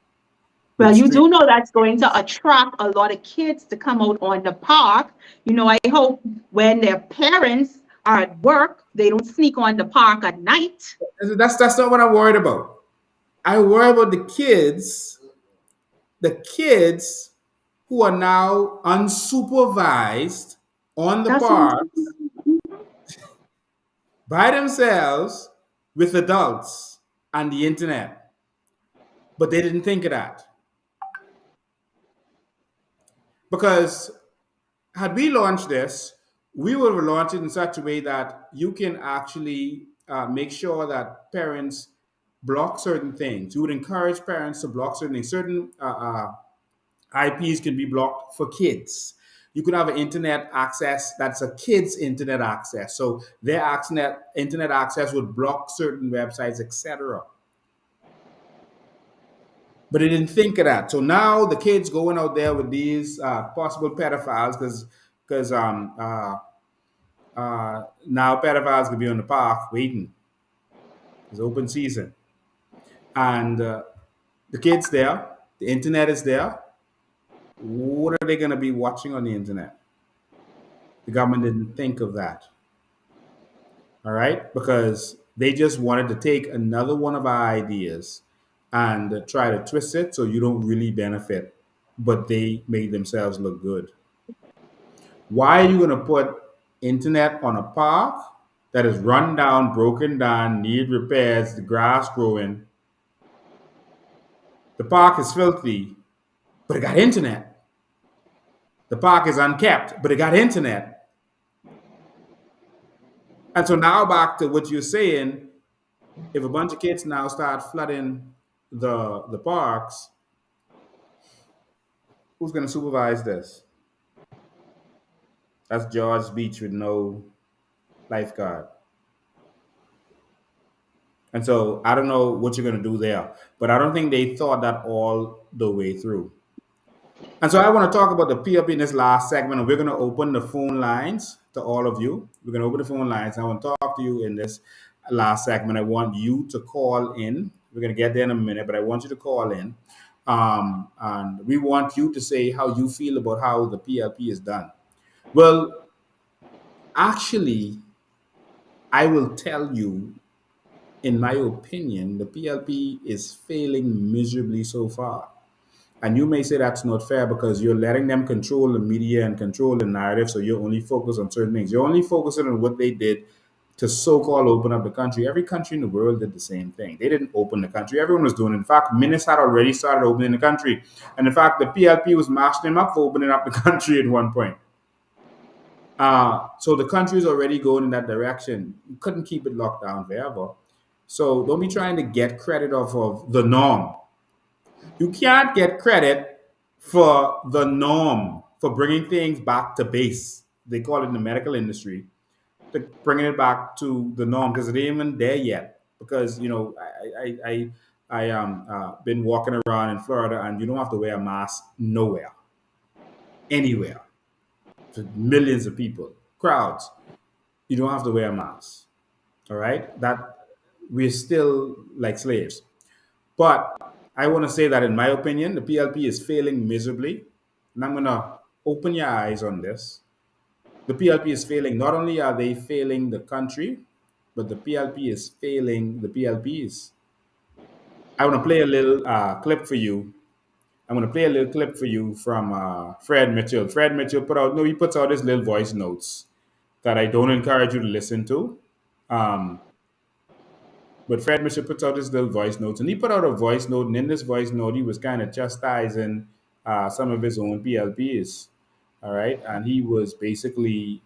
with well, you strangers? do know that's going to attract a lot of kids to come out on the park. You know, I hope when their parents are at work, they don't sneak on the park at night. That's not what I'm worried about. I worry about the kids who are now unsupervised on the That's what I'm parks saying. by themselves with adults and the internet. But they didn't think of that. Because had we launched this, we would have launched it in such a way that you can actually make sure that parents block certain things. You would encourage parents to block certain things. Certain IPs can be blocked for kids. You could have an internet access that's a kid's internet access. So their internet access would block certain websites, etc. But they didn't think of that. So now the kids going out there with these possible pedophiles, because now pedophiles could be on the park waiting. It's open season, and the kids there, the internet is there. What are they going to be watching on the internet? The government didn't think of that. All right, because they just wanted to take another one of our ideas and try to twist it so you don't really benefit, but they made themselves look good. Why are you going to put internet on a park that is run down, broken down, need repairs, the grass growing? The park is filthy, but it got internet. The park is unkept, but it got internet. And so now back to what you're saying, if a bunch of kids now start flooding the parks, who's going to supervise this? That's George Beach with no lifeguard. And so I don't know what you're going to do there, but I don't think they thought that all the way through. And so I want to talk about the PLP in this last segment, and we're going to open the phone lines to all of you. We're going to open the phone lines. I want to talk to you in this last segment. I want you to call in. We're going to get there in a minute, but I want you to call in. And we want you to say how you feel about how the PLP is done. Well, actually, I will tell you, in my opinion, the PLP is failing miserably so far. And you may say that's not fair because you're letting them control the media and control the narrative, so you're only focused on certain things. You're only focusing on what they did to so-called open up the country. Every country in the world did the same thing. They didn't open the country. Everyone was doing it. In fact, ministers had already started opening the country. And in fact, the PLP was mashing them up for opening up the country at one point. So the country is already going in that direction. You couldn't keep it locked down forever. So don't be trying to get credit off of the norm. You can't get credit for the norm, for bringing things back to base. They call it in the medical industry, to bringing it back to the norm because it ain't even there yet. Because I been walking around in Florida and you don't have to wear a mask nowhere, anywhere, to millions of people, crowds. You don't have to wear a mask. All right, that we're still like slaves. But I want to say that, in my opinion, the PLP is failing miserably. And I'm going to open your eyes on this. The PLP is failing. Not only are they failing the country, but the PLP is failing the PLPs. I want to play a little clip for you. I'm going to play a little clip for you from Fred Mitchell. Fred Mitchell he puts out his little voice notes that I don't encourage you to listen to. Um, but Fred Mitchell puts out his little voice notes, and he put out a voice note, and in this voice note, he was kind of chastising some of his own PLPs. All right, and he was basically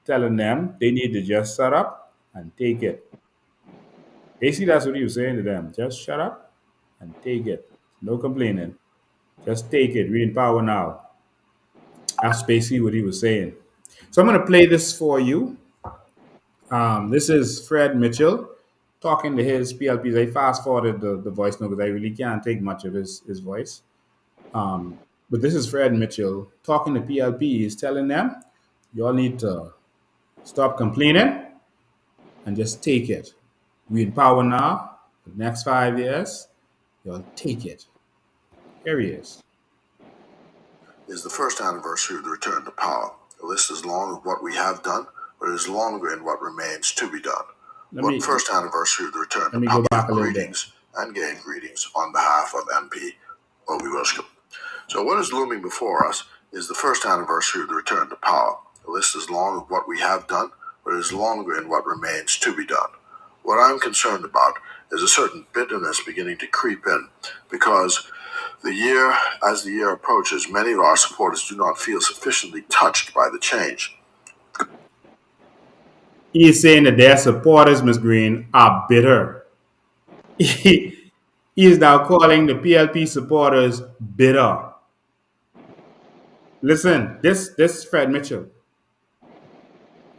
telling them they need to just shut up and take it. Basically, that's what he was saying to them: just shut up and take it. No complaining. Just take it. We're in power now. That's basically what he was saying. So I'm going to play this for you. This is Fred Mitchell talking to his PLPs. I fast forwarded the voice note because I really can't take much of his voice. But this is Fred Mitchell talking to PLPs, telling them, y'all need to stop complaining and just take it. We're in power now. For the next 5 years, y'all take it. Here he is. Is the first anniversary of the return to power. The list is long of what we have done, but it is longer in what remains to be done. First anniversary of the return to power. Go back a little Greetings and gain greetings on behalf of MP Obi Wishcombe. So what is looming before us is the first anniversary of the return to power. The list is long of what we have done, but it is longer in what remains to be done. What I'm concerned about is a certain bitterness beginning to creep in, because as the year approaches, many of our supporters do not feel sufficiently touched by the change. He is saying that their supporters, Ms. Green, are bitter. He is now calling the PLP supporters bitter. Listen, this is Fred Mitchell.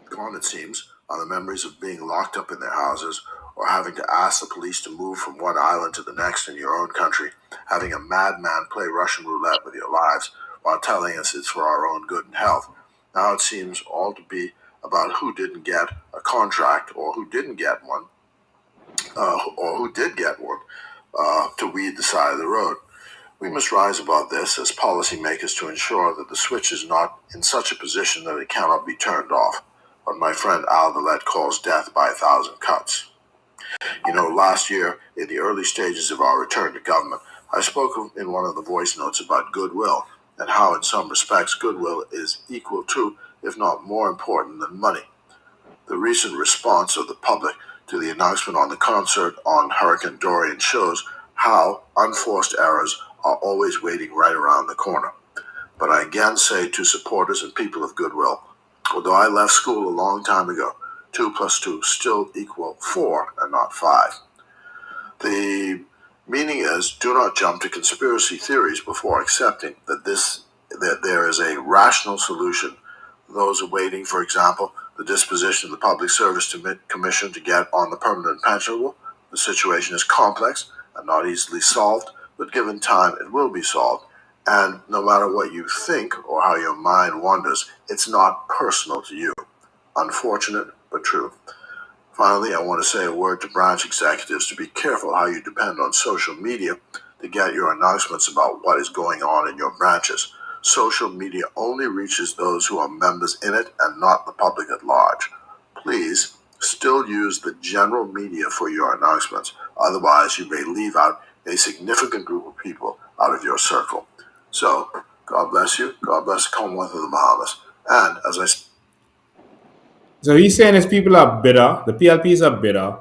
Gone, it seems, are the memories of being locked up in their houses, or having to ask the police to move from one island to the next in your own country, having a madman play Russian roulette with your lives while telling us it's for our own good and health. Now it seems all to be about who didn't get a contract, or who didn't get one, or who did get one, to weed the side of the road. We must rise above this as policymakers to ensure that the switch is not in such a position that it cannot be turned off, what my friend Al Vallette calls death by 1,000 cuts. You know, last year, in the early stages of our return to government, I spoke in one of the voice notes about goodwill, and how in some respects goodwill is equal to, if not more important than money. The recent response of the public to the announcement on the concert on Hurricane Dorian shows how unforced errors are always waiting right around the corner. But I again say to supporters and people of goodwill, although I left school a long time ago, 2 + 2 still equal 4 and not 5. The meaning is, do not jump to conspiracy theories before accepting that there is a rational solution. Those awaiting, for example, the disposition of the Public Service Commission to get on the permanent pension rule. The situation is complex and not easily solved, but given time, it will be solved. And no matter what you think or how your mind wanders, it's not personal to you. Unfortunate, but true. Finally, I want to say a word to branch executives to be careful how you depend on social media to get your announcements about what is going on in your branches. Social media only reaches those who are members in it and not the public at large. Please still use the general media for your announcements. Otherwise, you may leave out a significant group of people out of your circle. So, God bless you. God bless the Commonwealth of the Bahamas. And as I So he's saying his people are bitter. The PLPs are bitter.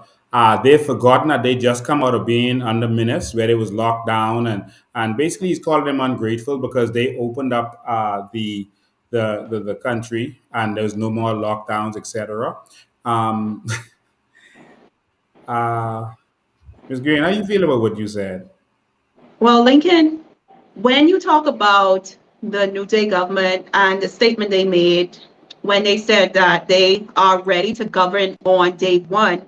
They've forgotten that they just come out of being under Minis, where it was locked down, and basically he's calling them ungrateful because they opened up the country and there's no more lockdowns, etc. Ms. Green, how you feel about what you said? Well, Lincoln, when you talk about the New Day government and the statement they made when they said that they are ready to govern on day one,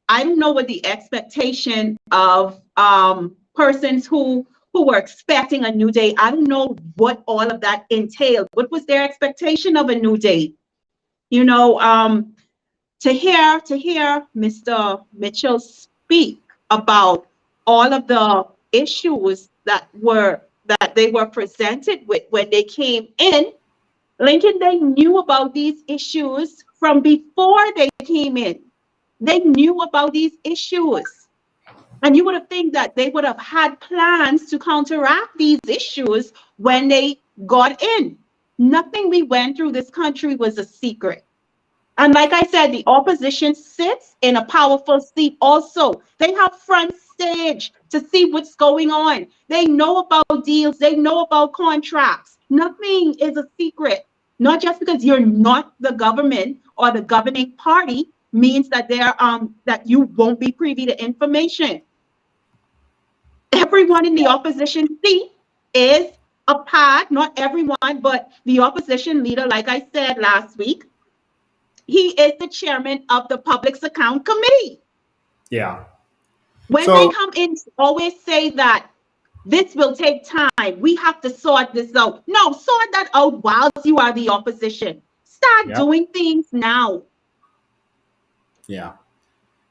I don't know what the expectation of persons who were expecting a new day. I don't know what all of that entailed. What was their expectation of a new day? You know, to hear Mr. Mitchell speak about all of the issues that were that they were presented with when they came in, Lincoln, they knew about these issues from before they came in. They knew about these issues. And you would have think that they would have had plans to counteract these issues when they got in. Nothing we went through this country was a secret. And like I said, the opposition sits in a powerful seat also. They have front stage to see what's going on. They know about deals, they know about contracts. Nothing is a secret. Not just because you're not the government or the governing party means that that you won't be privy to information. Everyone in the opposition seat is a part, not everyone, but the opposition leader, like I said last week, he is the chairman of the Public Account Committee. Yeah. When they come in, always say that this will take time. We have to sort this out. No, sort that out while you are the opposition. Start doing things now. Yeah.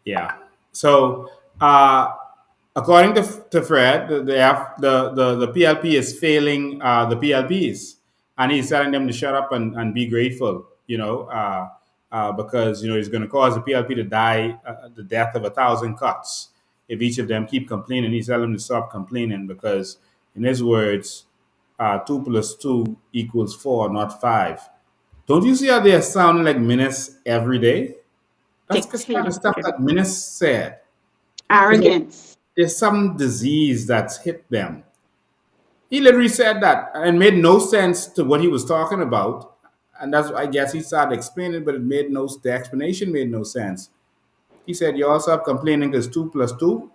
Yeah. So, according to Fred, the PLP is failing the PLPs, and he's telling them to shut up and be grateful. Because he's going to cause the PLP to die the death of 1,000 cuts if each of them keep complaining. He's telling them to stop complaining because, in his words, 2 plus 2 equals 4, not 5. Don't you see how they are sounding like menace every day? That's the kind of stuff that Menace said. Arrogance. There's some disease that's hit them. He literally said that and made no sense to what he was talking about. And that's, I guess, he started explaining, but the explanation made no sense. He said, you all stop complaining because 2 plus 2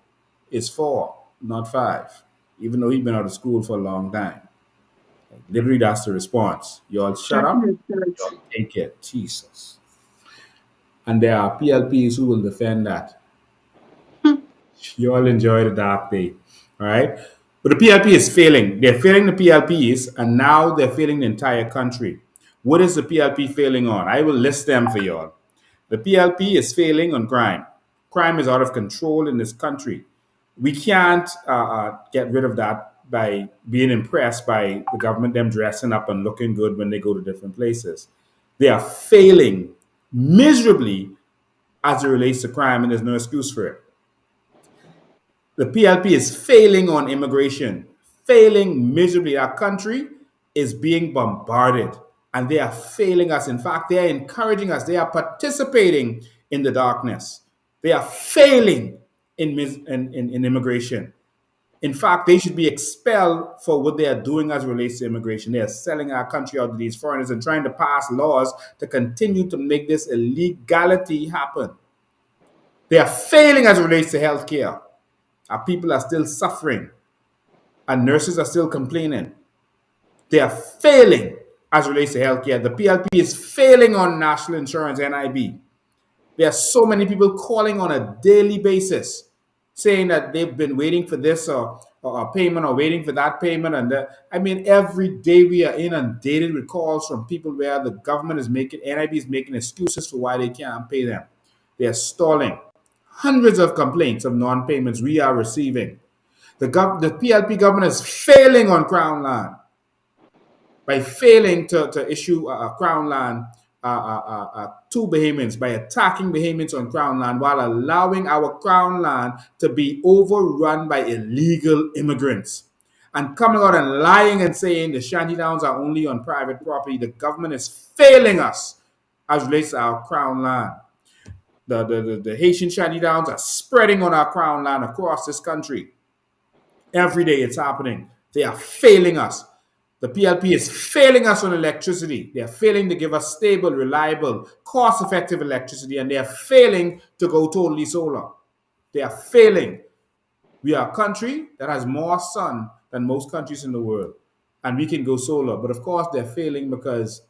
is 4, not 5, even though he'd been out of school for a long time. Literally, that's the response. You all shut up, you all take it. Jesus. And there are PLPs who will defend that. You all enjoy the dark day. All right? But the PLP is failing. They're failing the PLPs, and now they're failing the entire country. What is the PLP failing on? I will list them for y'all. The PLP is failing on crime. Crime is out of control in this country. We can't get rid of that by being impressed by the government, them dressing up and looking good when they go to different places. They are failing miserably as it relates to crime, and there's no excuse for it. The PLP is failing on immigration, failing miserably. Our country is being bombarded, and they are failing us. In fact, they are encouraging us. They are participating in the darkness. They are failing in immigration. In fact, they should be expelled for what they are doing as it relates to immigration. They are selling our country out to these foreigners and trying to pass laws to continue to make this illegality happen. They are failing as it relates to healthcare. Our people are still suffering, and nurses are still complaining. They are failing as it relates to healthcare. The PLP is failing on national insurance, NIB. There are so many people calling on a daily basis saying that they've been waiting for this or a payment or waiting for that payment. And every day we are inundated with calls from people where the government is NIB is making excuses for why they can't pay them. They are stalling. Hundreds of complaints of non-payments we are receiving. The PLP government is failing on Crown land by failing to issue a Crown land to Bahamians, by attacking Bahamians on Crown land while allowing our Crown land to be overrun by illegal immigrants. And coming out and lying and saying the shanty-downs are only on private property. The government is failing us as relates to our Crown land. The Haitian shanty-downs are spreading on our Crown land across this country. Every day it's happening. They are failing us. The PLP is failing us on electricity. They are failing to give us stable, reliable, cost-effective electricity, and they are failing to go totally solar. They are failing. We are a country that has more sun than most countries in the world, and we can go solar. But of course, they're failing because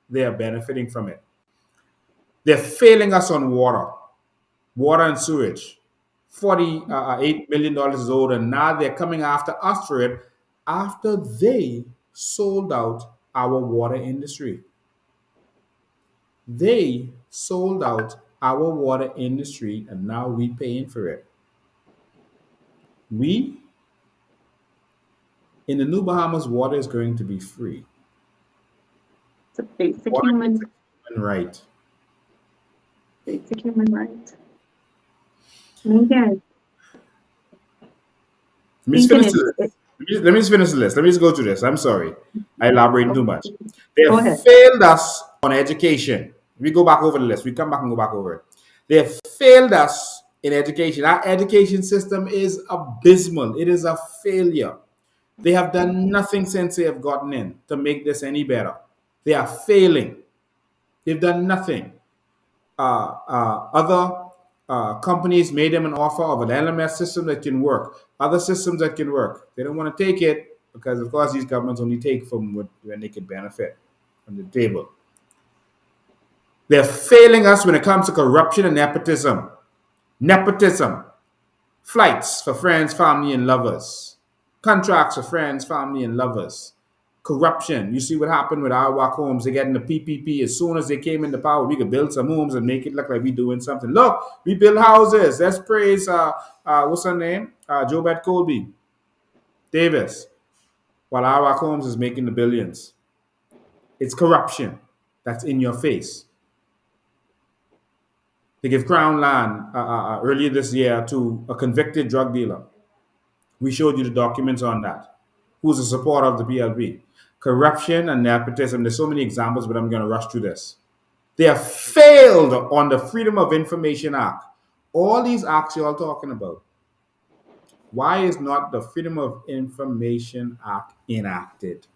they are benefiting from it. They're failing us on water and sewage. $48 million is owed, and now they're coming after us for it after they sold out our water industry. They sold out our water industry, and now we paying for it. We In the New Bahamas, water is going to be free. It's a basic Water is human, a human right. basic human right. Lincoln, Let me just Lincoln finish is, the list. Let me just finish the list. Let me just go through this. I'm sorry. I elaborate too much. They go have ahead. failed us on education. We go back over the list. We come back and go back over it. They have failed us in education. Our education system is abysmal. It is a failure. They have done nothing since they have gotten in to make this any better. They are failing. They've done nothing. Other companies made them an offer of an LMS system that can work, other systems that can work. They don't want to take it because, of course, these governments only take from when they can benefit from the table. They're failing us when it comes to corruption and nepotism. Nepotism. Flights for friends, family, and lovers. Contracts for friends, family, and lovers. Corruption. You see what happened with our walk homes. They get in the PPP. As soon as they came into power, we could build some homes and make it look like we're doing something. Look, we build houses. Let's praise, what's her name? Jobette Colby Davis. While our walk homes is making the billions. It's corruption that's in your face. They give Crown land earlier this year to a convicted drug dealer. We showed you the documents on that. Who's a supporter of the PLP? Corruption and nepotism. There's so many examples, but I'm going to rush through this. They have failed on the Freedom of Information Act. All these acts you're all talking about. Why is not the Freedom of Information Act enacted?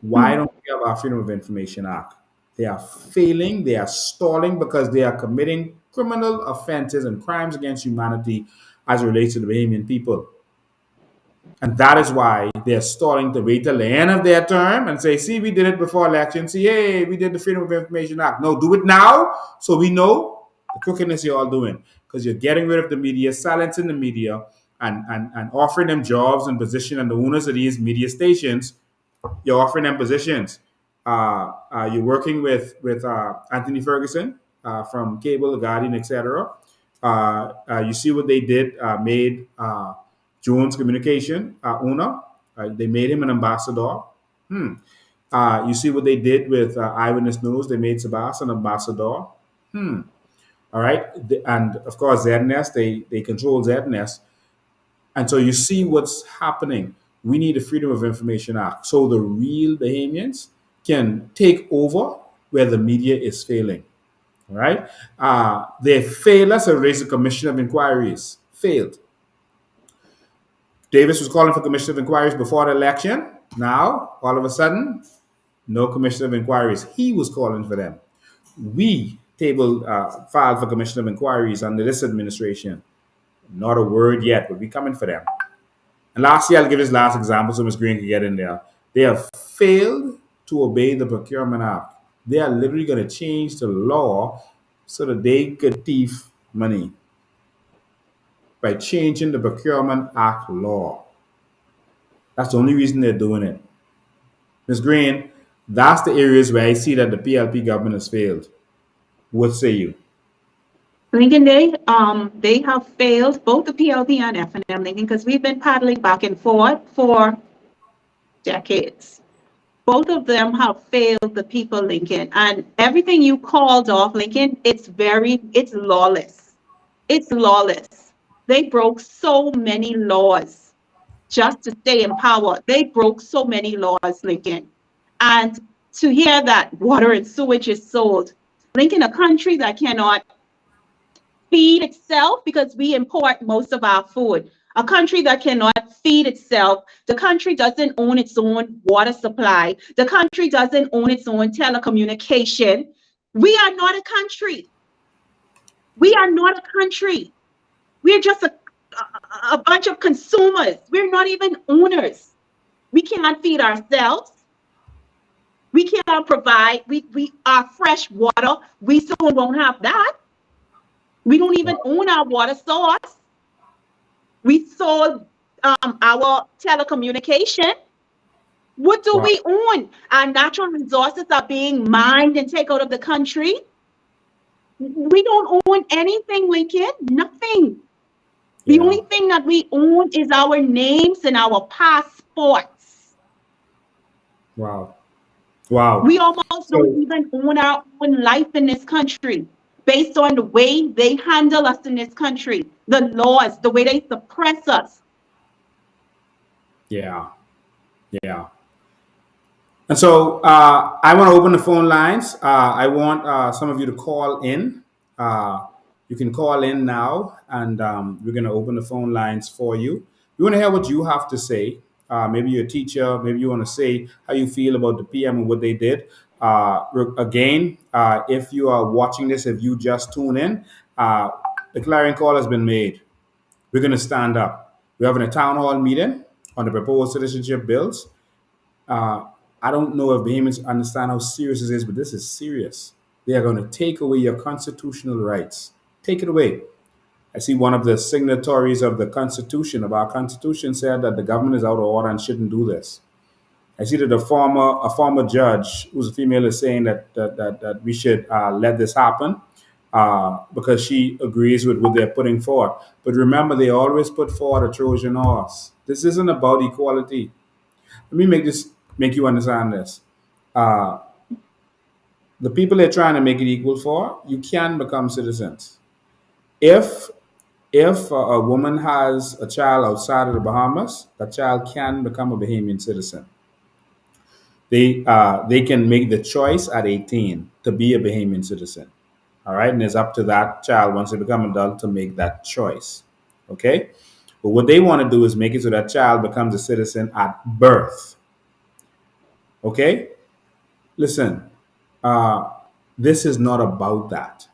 Why don't we have our Freedom of Information Act? They are failing, they are stalling because they are committing criminal offenses and crimes against humanity as it relates to the Bahamian people. And that is why they're stalling to wait till the end of their term and say, see, we did it before election. See, hey, we did the Freedom of Information Act. No, do it now so we know the crookedness you're all doing. Because you're getting rid of the media, silencing the media, and offering them jobs and position, and the owners of these media stations, you're offering them positions. You're working with Anthony Ferguson from Cable, The Guardian, etc. You see what they did, made Jones Communication owner. They made him an ambassador. You see what they did with Eyewitness News. They made Sabas an ambassador. All right. And of course, ZNS, they control ZNS. And so you see what's happening. We need a Freedom of Information Act so the real Bahamians can take over where the media is failing. All right. They failed us and raised a commission of inquiries. Failed. Davis was calling for commission of inquiries before the election. Now, all of a sudden, no commission of inquiries. He was calling for them. We filed for commission of inquiries under this administration. Not a word yet, but we're coming for them. And lastly, I'll give this last example so Ms. Green can get in there. They have failed to obey the Procurement Act. They are literally going to change the law so that they could thief money by changing the Procurement Act law. That's the only reason they're doing it. Ms. Green, that's the areas where I see that the PLP government has failed. What say you? Lincoln, they have failed, both the PLP and FNM, Lincoln, because we've been paddling back and forth for decades. Both of them have failed the people, Lincoln, and everything you called off, Lincoln, it's lawless. It's lawless. They broke so many laws just to stay in power. They broke so many laws, Lincoln. And to hear that water and sewage is sold, Lincoln, a country that cannot feed itself because we import most of our food. A country that cannot feed itself. The country doesn't own its own water supply. The country doesn't own its own telecommunication. We are not a country. We are not a country. We're just a bunch of consumers. We're not even owners. We cannot feed ourselves. We cannot provide. Our fresh water, we soon won't have that. We don't even own our water source. We sold our telecommunication. What do we own? Our natural resources are being mined and taken out of the country. We don't own anything, Lincoln. Nothing. The Yeah. only thing that we own is our names and our passports. Wow. Wow. We almost don't So even own our own life in this country based on the way they handle us in this country, the laws, the way they suppress us. yeah. Yeah. And so I want to open the phone lines. I want some of you to call in. You can call in now, and we're going to open the phone lines for you. We want to hear what you have to say. Maybe you're a teacher. Maybe you want to say how you feel about the PM and what they did. Again, if you are watching this, if you just tune in, the clarion call has been made. We're going to stand up. We're having a town hall meeting on the proposed citizenship bills. Uh, I don't know if Bahamians understand how serious this is, but this is serious. They are going to take away your constitutional rights. Take it away. I see one of the signatories of the Constitution, of our Constitution, said that the government is out of order and shouldn't do this. I see that a former judge, who's a female, is saying that we should let this happen because she agrees with what they're putting forward. But remember, they always put forward a Trojan horse. This isn't about equality. Let me make you understand this. Uh, the people they're trying to make it equal for, you can become citizens. If a woman has a child outside of the Bahamas, that child can become a Bahamian citizen. They can make the choice at 18 to be a Bahamian citizen. All right, and it's up to that child once they become adult to make that choice. Okay, but what they want to do is make it so that child becomes a citizen at birth. Okay, listen, uh, this is not about that.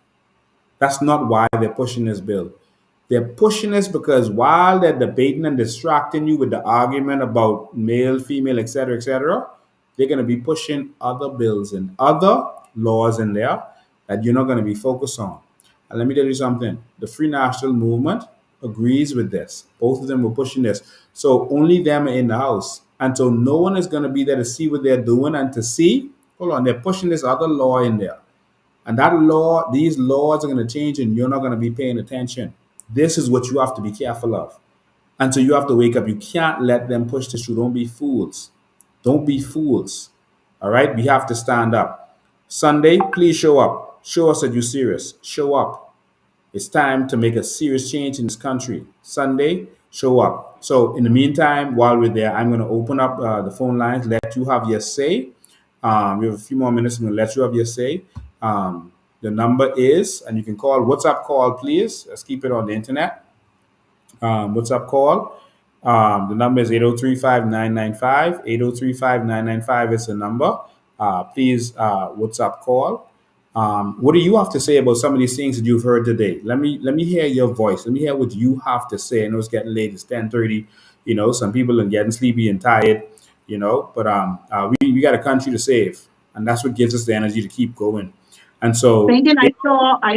That's not why they're pushing this bill. They're pushing this because while they're debating and distracting you with the argument about male, female, etc., they're going to be pushing other bills and other laws in there that you're not going to be focused on. And let me tell you something: the Free National Movement agrees with this. Both of them were pushing this. So only them are in the House. And so no one is going to be there to see what they're doing and to see. Hold on, they're pushing this other law in there. And that law, these laws are going to change and you're not going to be paying attention. This is what you have to be careful of. And so you have to wake up. You can't let them push this through. Don't be fools. Don't be fools. All right? We have to stand up. Sunday, please show up. Show us that you're serious. Show up. It's time to make a serious change in this country. Sunday, show up. So in the meantime, while we're there, I'm going to open up the phone lines, let you have your say. We have a few more minutes. I'm going to let you have your say. The number is, and you can call, WhatsApp call, please. Let's keep it on the internet. WhatsApp call. The number is 8035995. 8035995 is the number. Please, WhatsApp call. What do you have to say about some of these things that you've heard today? Let me hear your voice. Let me hear what you have to say. I know it's getting late. It's 10:30. You know, some people are getting sleepy and tired. You know, but we got a country to save, and that's what gives us the energy to keep going. And so, Thinking I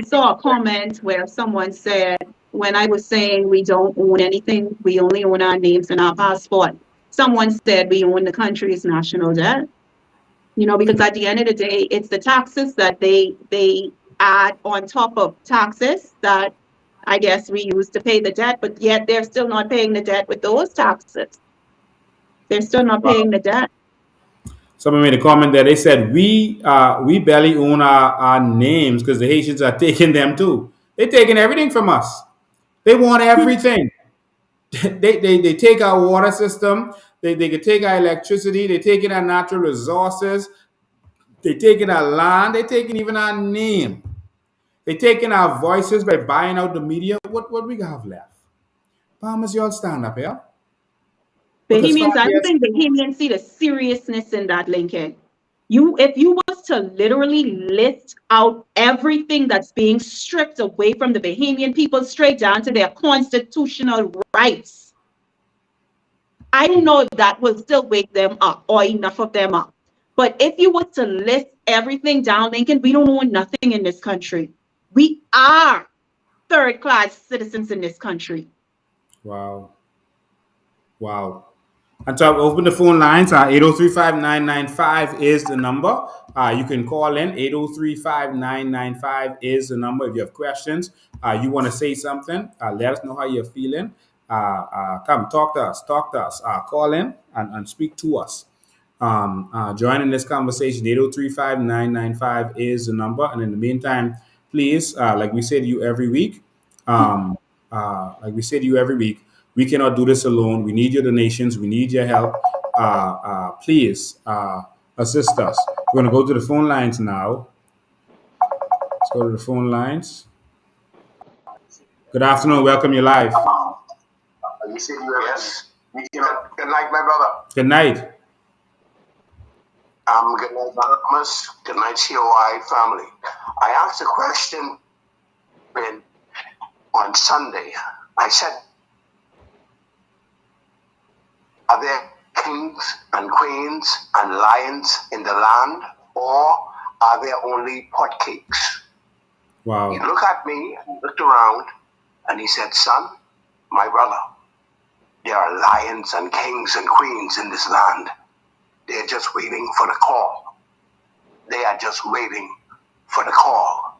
saw a comment where someone said, when I was saying we don't own anything, we only own our names and our passport. Someone said we own the country's national debt. You know, because at the end of the day, it's the taxes that they add on top of taxes that I guess we use to pay the debt, but yet they're still not paying the debt with those taxes. They're still not paying the debt. someone made a comment there. They said we barely own our names because the Haitians are taking them too. They're taking everything from us. They want everything. They take our water system. They can take our electricity. They taking our natural resources. They taking our land. They taking even our name. They taking our voices by buying out the media. What we have left? Farmers, y'all stand up here. Because Bahamians, five I don't years, think Bahamians see the seriousness in that, Lincoln. If you was to literally list out everything that's being stripped away from the Bahamian people straight down to their constitutional rights, I don't know if that will still wake them up or enough of them up. But if you was to list everything down, Lincoln, we don't own nothing in this country. We are third-class citizens in this country. wow, wow. And so I've opened the phone lines. 803-5995 is the number. You can call in. 803-5995 is the number. If you have questions, you want to say something, let us know how you're feeling. Come talk to us. Talk to us. Call in and speak to us. Join in this conversation. 803-5995 is the number. And in the meantime, please, like we say to you every week, we cannot do this alone. We need your donations. We need your help. Please assist us. We're going to go to the phone lines now. Let's go to the phone lines. Good afternoon. Welcome. You're live. Yes. Good night, my brother. Good night. Good night, Thomas. Good night, COI family. I asked a question on Sunday. I said, are there kings and queens and lions in the land, or are there only potcakes? Wow. He looked at me, and looked around, and he said, son, my brother, there are lions and kings and queens in this land. They're just waiting for the call. They are just waiting for the call.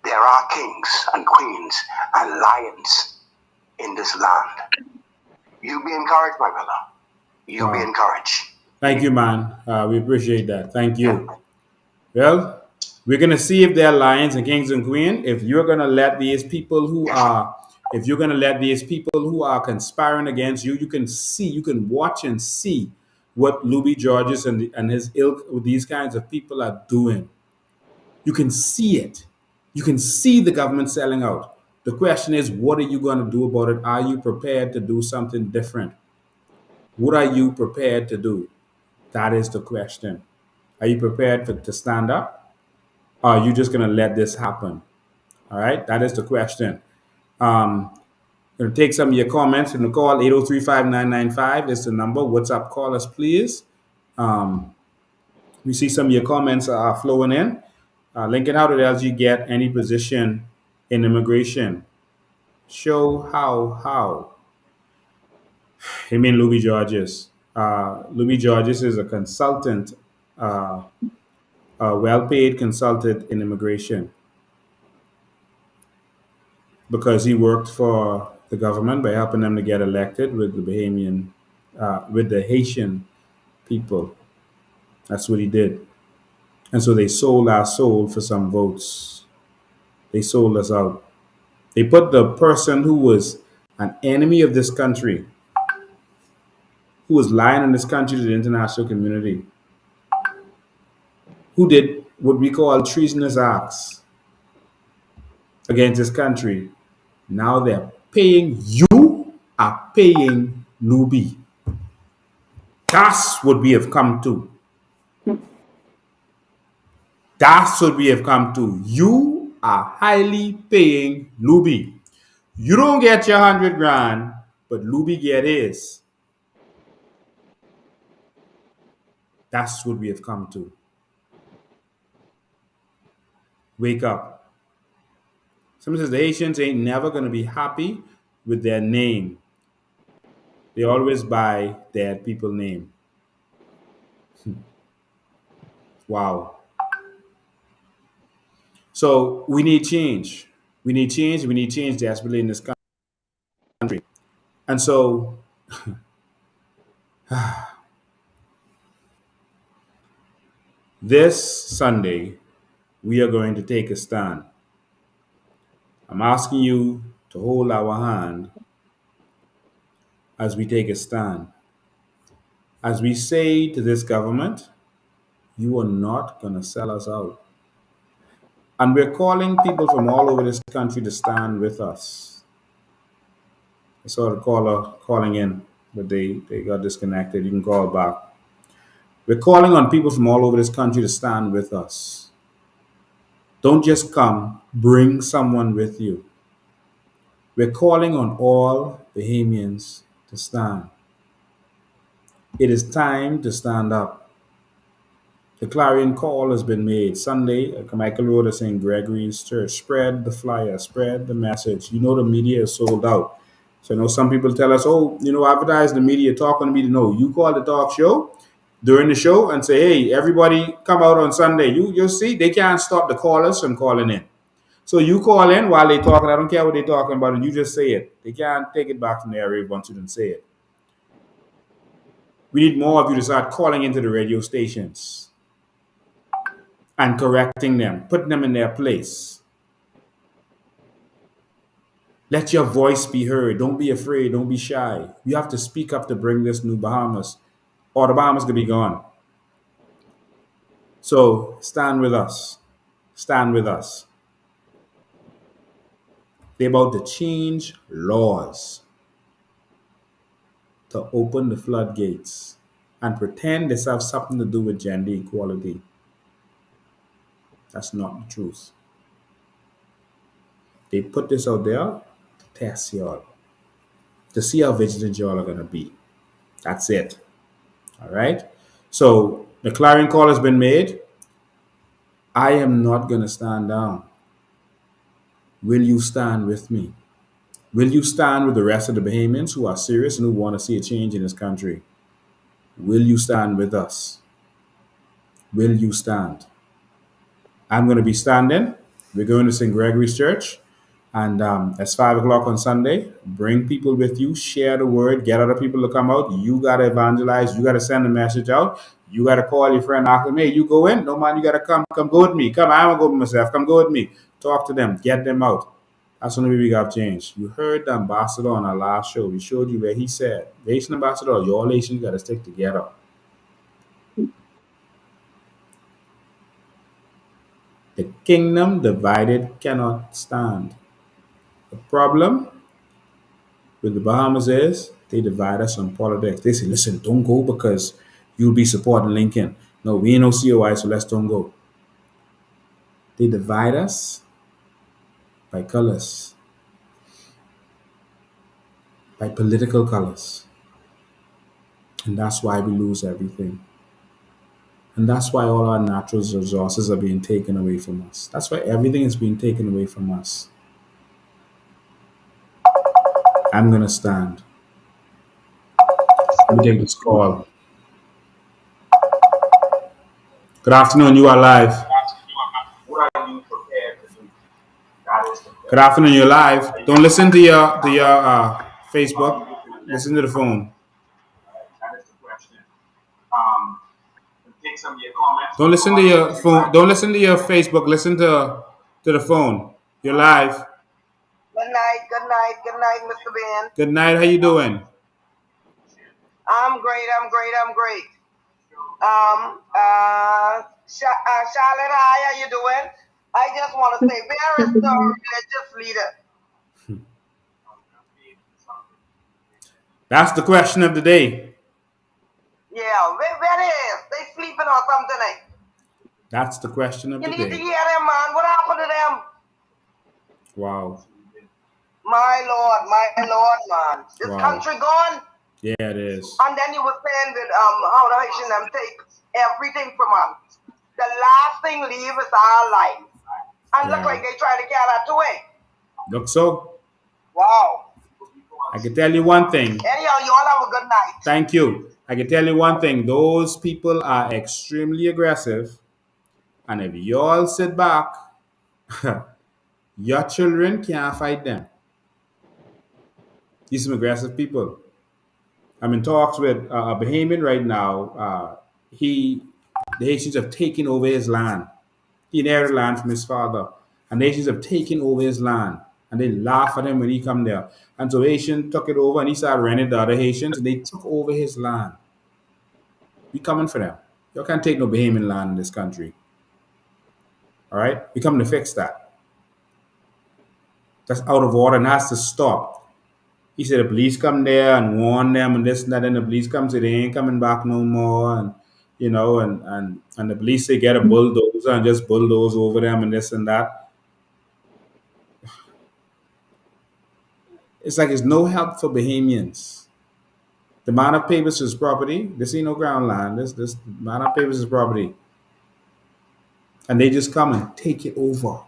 There are kings and queens and lions in this land. You be encouraged, my brother. You be encouraged. Thank you, man. We appreciate that. Thank you. Well, we're gonna see if they're lions and kings and queens. If you're gonna let these people who are, conspiring against you, you can watch and see what Louis Georges and his ilk with these kinds of people are doing. You can see it. You can see the government selling out. The question is, what are you going to do about it? Are you prepared to do something different? What are you prepared to do? That is the question. Are you prepared to stand up? Or are you just going to let this happen? All right, that is the question. Going to take some of your comments from the call. 803-5995 is the number. What's up? Call us, please. We see some of your comments are flowing in. Lincoln, how did LG get any position in immigration? Show how. I mean, Louis Georges. Louis Georges is a consultant, a well-paid consultant in immigration, because he worked for the government by helping them to get elected with the Haitian people. That's what he did. And so they sold our soul for some votes. They sold us out. They put the person who was an enemy of this country, who was lying in this country to the international community, who did what we call treasonous acts against this country. Now you are paying Nubi. That's what we have come to. That's what we have come to. You are highly paying Nubi. You don't get your 100 grand, but Luby get his. That's what we have come to. Wake up. Someone says the Haitians ain't never going to be happy with their name. They always buy dead people name. Wow. So we need change. We need change. We need change desperately in this country. And so this Sunday, we are going to take a stand. I'm asking you to hold our hand as we take a stand. As we say to this government, you are not going to sell us out. And we're calling people from all over this country to stand with us. I saw the caller calling in, but they got disconnected. You can call back. We're calling on people from all over this country to stand with us. Don't just come, bring someone with you. We're calling on all Bahamians to stand. It is time to stand up. The clarion call has been made. Sunday, Michael Road is St. Gregory's Church. Spread the flyer, spread the message. You know the media is sold out. So I know some people tell us, oh, advertise the media, talk on the media. No, you call the talk show during the show and say, hey, everybody come out on Sunday. You'll see they can't stop the callers from calling in. So you call in while they talking. I don't care what they're talking about, and you just say it. They can't take it back from the area once you didn't say it. We need more of you to start calling into the radio stations and correcting them, putting them in their place. Let your voice be heard. Don't be afraid. Don't be shy. You have to speak up to bring this new Bahamas, or the Bahamas could be gone. So stand with us. Stand with us. They're about to change laws to open the floodgates and pretend this has something to do with gender equality. That's not the truth. They put this out there to test y'all, to see how vigilant y'all are going to be. That's it. All right? So the clarion call has been made. I am not going to stand down. Will you stand with me? Will you stand with the rest of the Bahamians who are serious and who want to see a change in this country? Will you stand with us? Will you stand? I'm going to be standing. We're going to St. Gregory's Church. And it's 5 o'clock on Sunday. Bring people with you. Share the word. Get other people to come out. You got to evangelize. You got to send a message out. You got to call your friend. Ask them, hey, you go in? No, man, you got to come. Come go with me. Come, I won't go with myself. Come go with me. Talk to them. Get them out. That's when we got change. You heard the ambassador on our last show. We showed you where he said, the Haitian ambassador, your Haitians got to stick together. The kingdom divided cannot stand. The problem with the Bahamas is they divide us on politics. They say, listen, don't go because you'll be supporting Lincoln. No, we ain't no COI, so let's don't go. They divide us by colors, by political colors. And that's why we lose everything. And that's why all our natural resources are being taken away from us. That's why everything is being taken away from us. I'm going to stand. Let me take this call. Good afternoon. You are live. What are you prepared to do? Good afternoon. You're live. Don't listen to your Facebook. Listen to the phone. That is the question. Take some of your comments. Don't listen to your phone. Don't listen to your Facebook. Listen to the phone. You're live. Good night, Mr. Ben. Good night. How you doing? I'm great. Charlotte, how you doing? I just want to say, where is the religious leader? That's the question of the day. Yeah, where is? They sleeping or something? That's the question of the day. You need to hear them, man. What happened to them? Wow. My Lord, man. This country gone. Yeah, it is. And then you were saying that how the Haitian them take everything from us. The last thing leave is our life. And look like they try to get that away. Look so. Wow. I can tell you one thing. Anyhow, you all have a good night. Thank you. I can tell you one thing. Those people are extremely aggressive. And if you all sit back, your children can't fight them. These are some aggressive people. I'm in talks with a Bahamian right now. The Haitians have taken over his land. He inherited land from his father. And the Haitians have taken over his land. And they laugh at him when he come there. And so Haitian took it over and he started renting the other Haitians and they took over his land. We coming for them. You can't take no Bahamian land in this country. All right? We coming to fix that. That's out of order and has to stop. He said the police come there and warn them and this and that, and the police come say they ain't coming back no more, and and the police say get a bulldozer and just bulldoze over them and this and that. It's like it's no help for Bahamians. The amount of papers is property. This ain't no ground land. This amount of papers is property. And they just come and take it over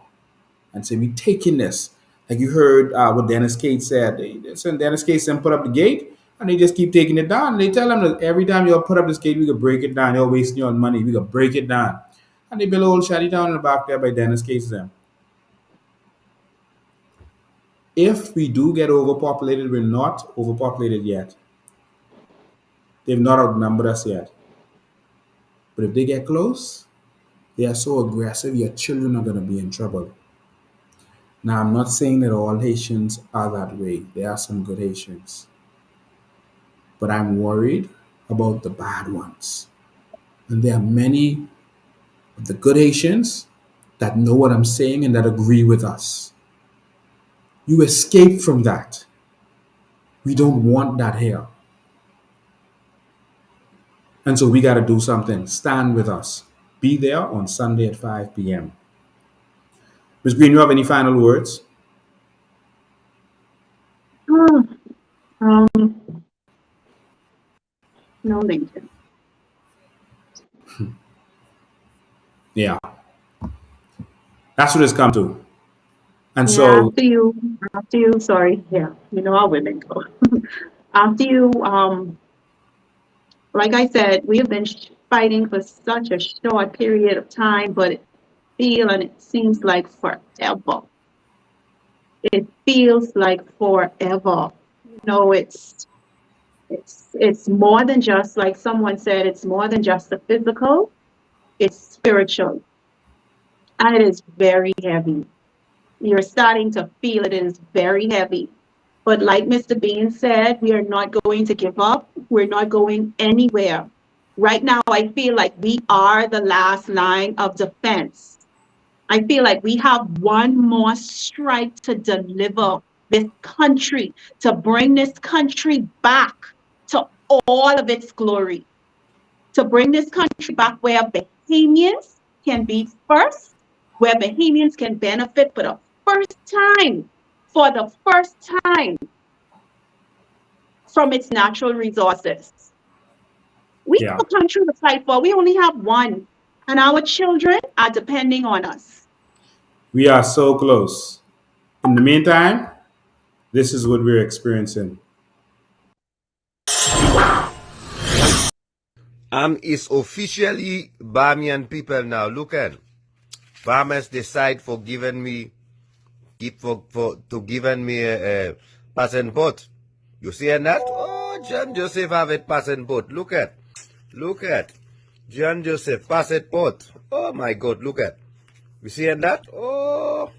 and say we taking this. Like you heard what Dennis Cate said. They send Dennis Cate and put up the gate, and they just keep taking it down. And they tell them that every time y'all put up this gate, we could break it down. Y'all wasting your money. We could break it down. And they build a old shanty town in the back there by Dennis Cate's them. If we do get overpopulated, we're not overpopulated yet. They've not outnumbered us yet. But if they get close, they are so aggressive, your children are going to be in trouble. Now, I'm not saying that all Haitians are that way. There are some good Haitians. But I'm worried about the bad ones. And there are many of the good Haitians that know what I'm saying and that agree with us. You escape from that. We don't want that here. And so we got to do something. Stand with us. Be there on Sunday at 5 p.m. Ms. Green, you have any final words? Oh, um, no, Lincoln. Yeah. That's what it's come to. And Yeah, so, after you, sorry, yeah, you know how women go. After you, like I said, we have been fighting for such a short period of time, but it seems like forever. It feels like forever. You know, it's more than just, like someone said, it's more than just the physical, it's spiritual. And it is very heavy. You're starting to feel it is very heavy. But like Mr. Bean said, we are not going to give up. We're not going anywhere. Right now, I feel like we are the last line of defense. I feel like we have one more strike to deliver this country, to bring this country back to all of its glory, to bring this country back where Bahamians can be first, where Bahamians can benefit for the first time from its natural resources. We yeah, have a country to fight for. We only have one, and our children are depending on us. we are so close. In the meantime, this is what we're experiencing. It's officially Bamian people now. Look at farmers decide for giving me to giving me a passport. You see that? Oh, John Joseph have a passport. Look at John Joseph passport. Oh my God, look at. You see that? Oh.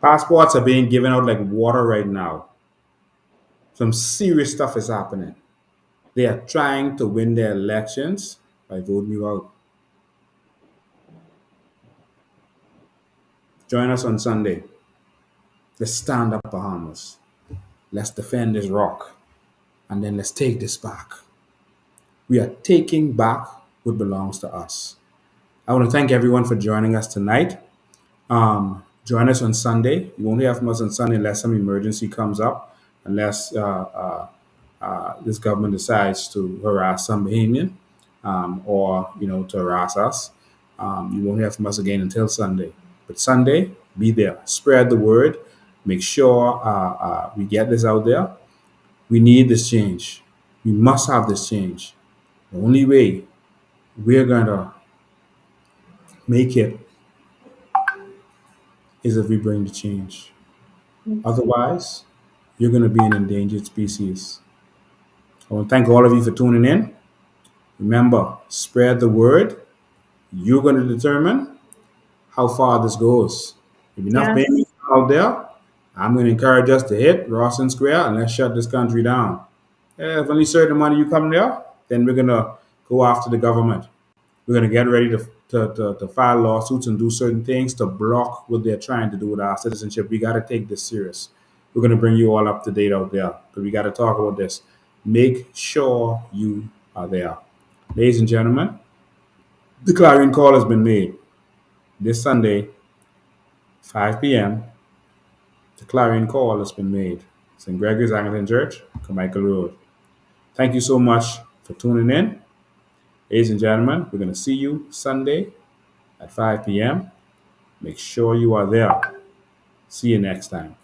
Passports are being given out like water right now. Some serious stuff is happening. They are trying to win their elections by voting you out. Join us on Sunday. Let's stand up, Bahamas. Let's defend this rock. And then let's take this back. We are taking back what belongs to us. I want to thank everyone for joining us tonight. Join us on Sunday. You won't hear from us on Sunday unless some emergency comes up, unless this government decides to harass some Bahamian or to harass us. You won't hear from us again until Sunday. But Sunday, be there. Spread the word. Make sure we get this out there. We need this change. We must have this change. The only way we're going to make it is if we bring the change. Otherwise, you're going to be an endangered species. I want to thank all of you for tuning in. Remember, spread the word. You're going to determine how far this goes. If enough Yes. babies out there, I'm going to encourage us to hit Rawson Square and let's shut this country down. If only certain money you come there, then we're going to go after the government. We're going to get ready to file lawsuits and do certain things to block what they're trying to do with our citizenship. We got to take this serious. We're going to bring you all up to date out there, but we got to talk about this. Make sure you are there. Ladies and gentlemen, the clarion call has been made. This Sunday, 5 p.m., the clarion call has been made. St. Gregory's Anglican Church, Carmichael Road. Thank you so much for tuning in. Ladies and gentlemen, we're going to see you Sunday at 5 p.m. Make sure you are there. See you next time.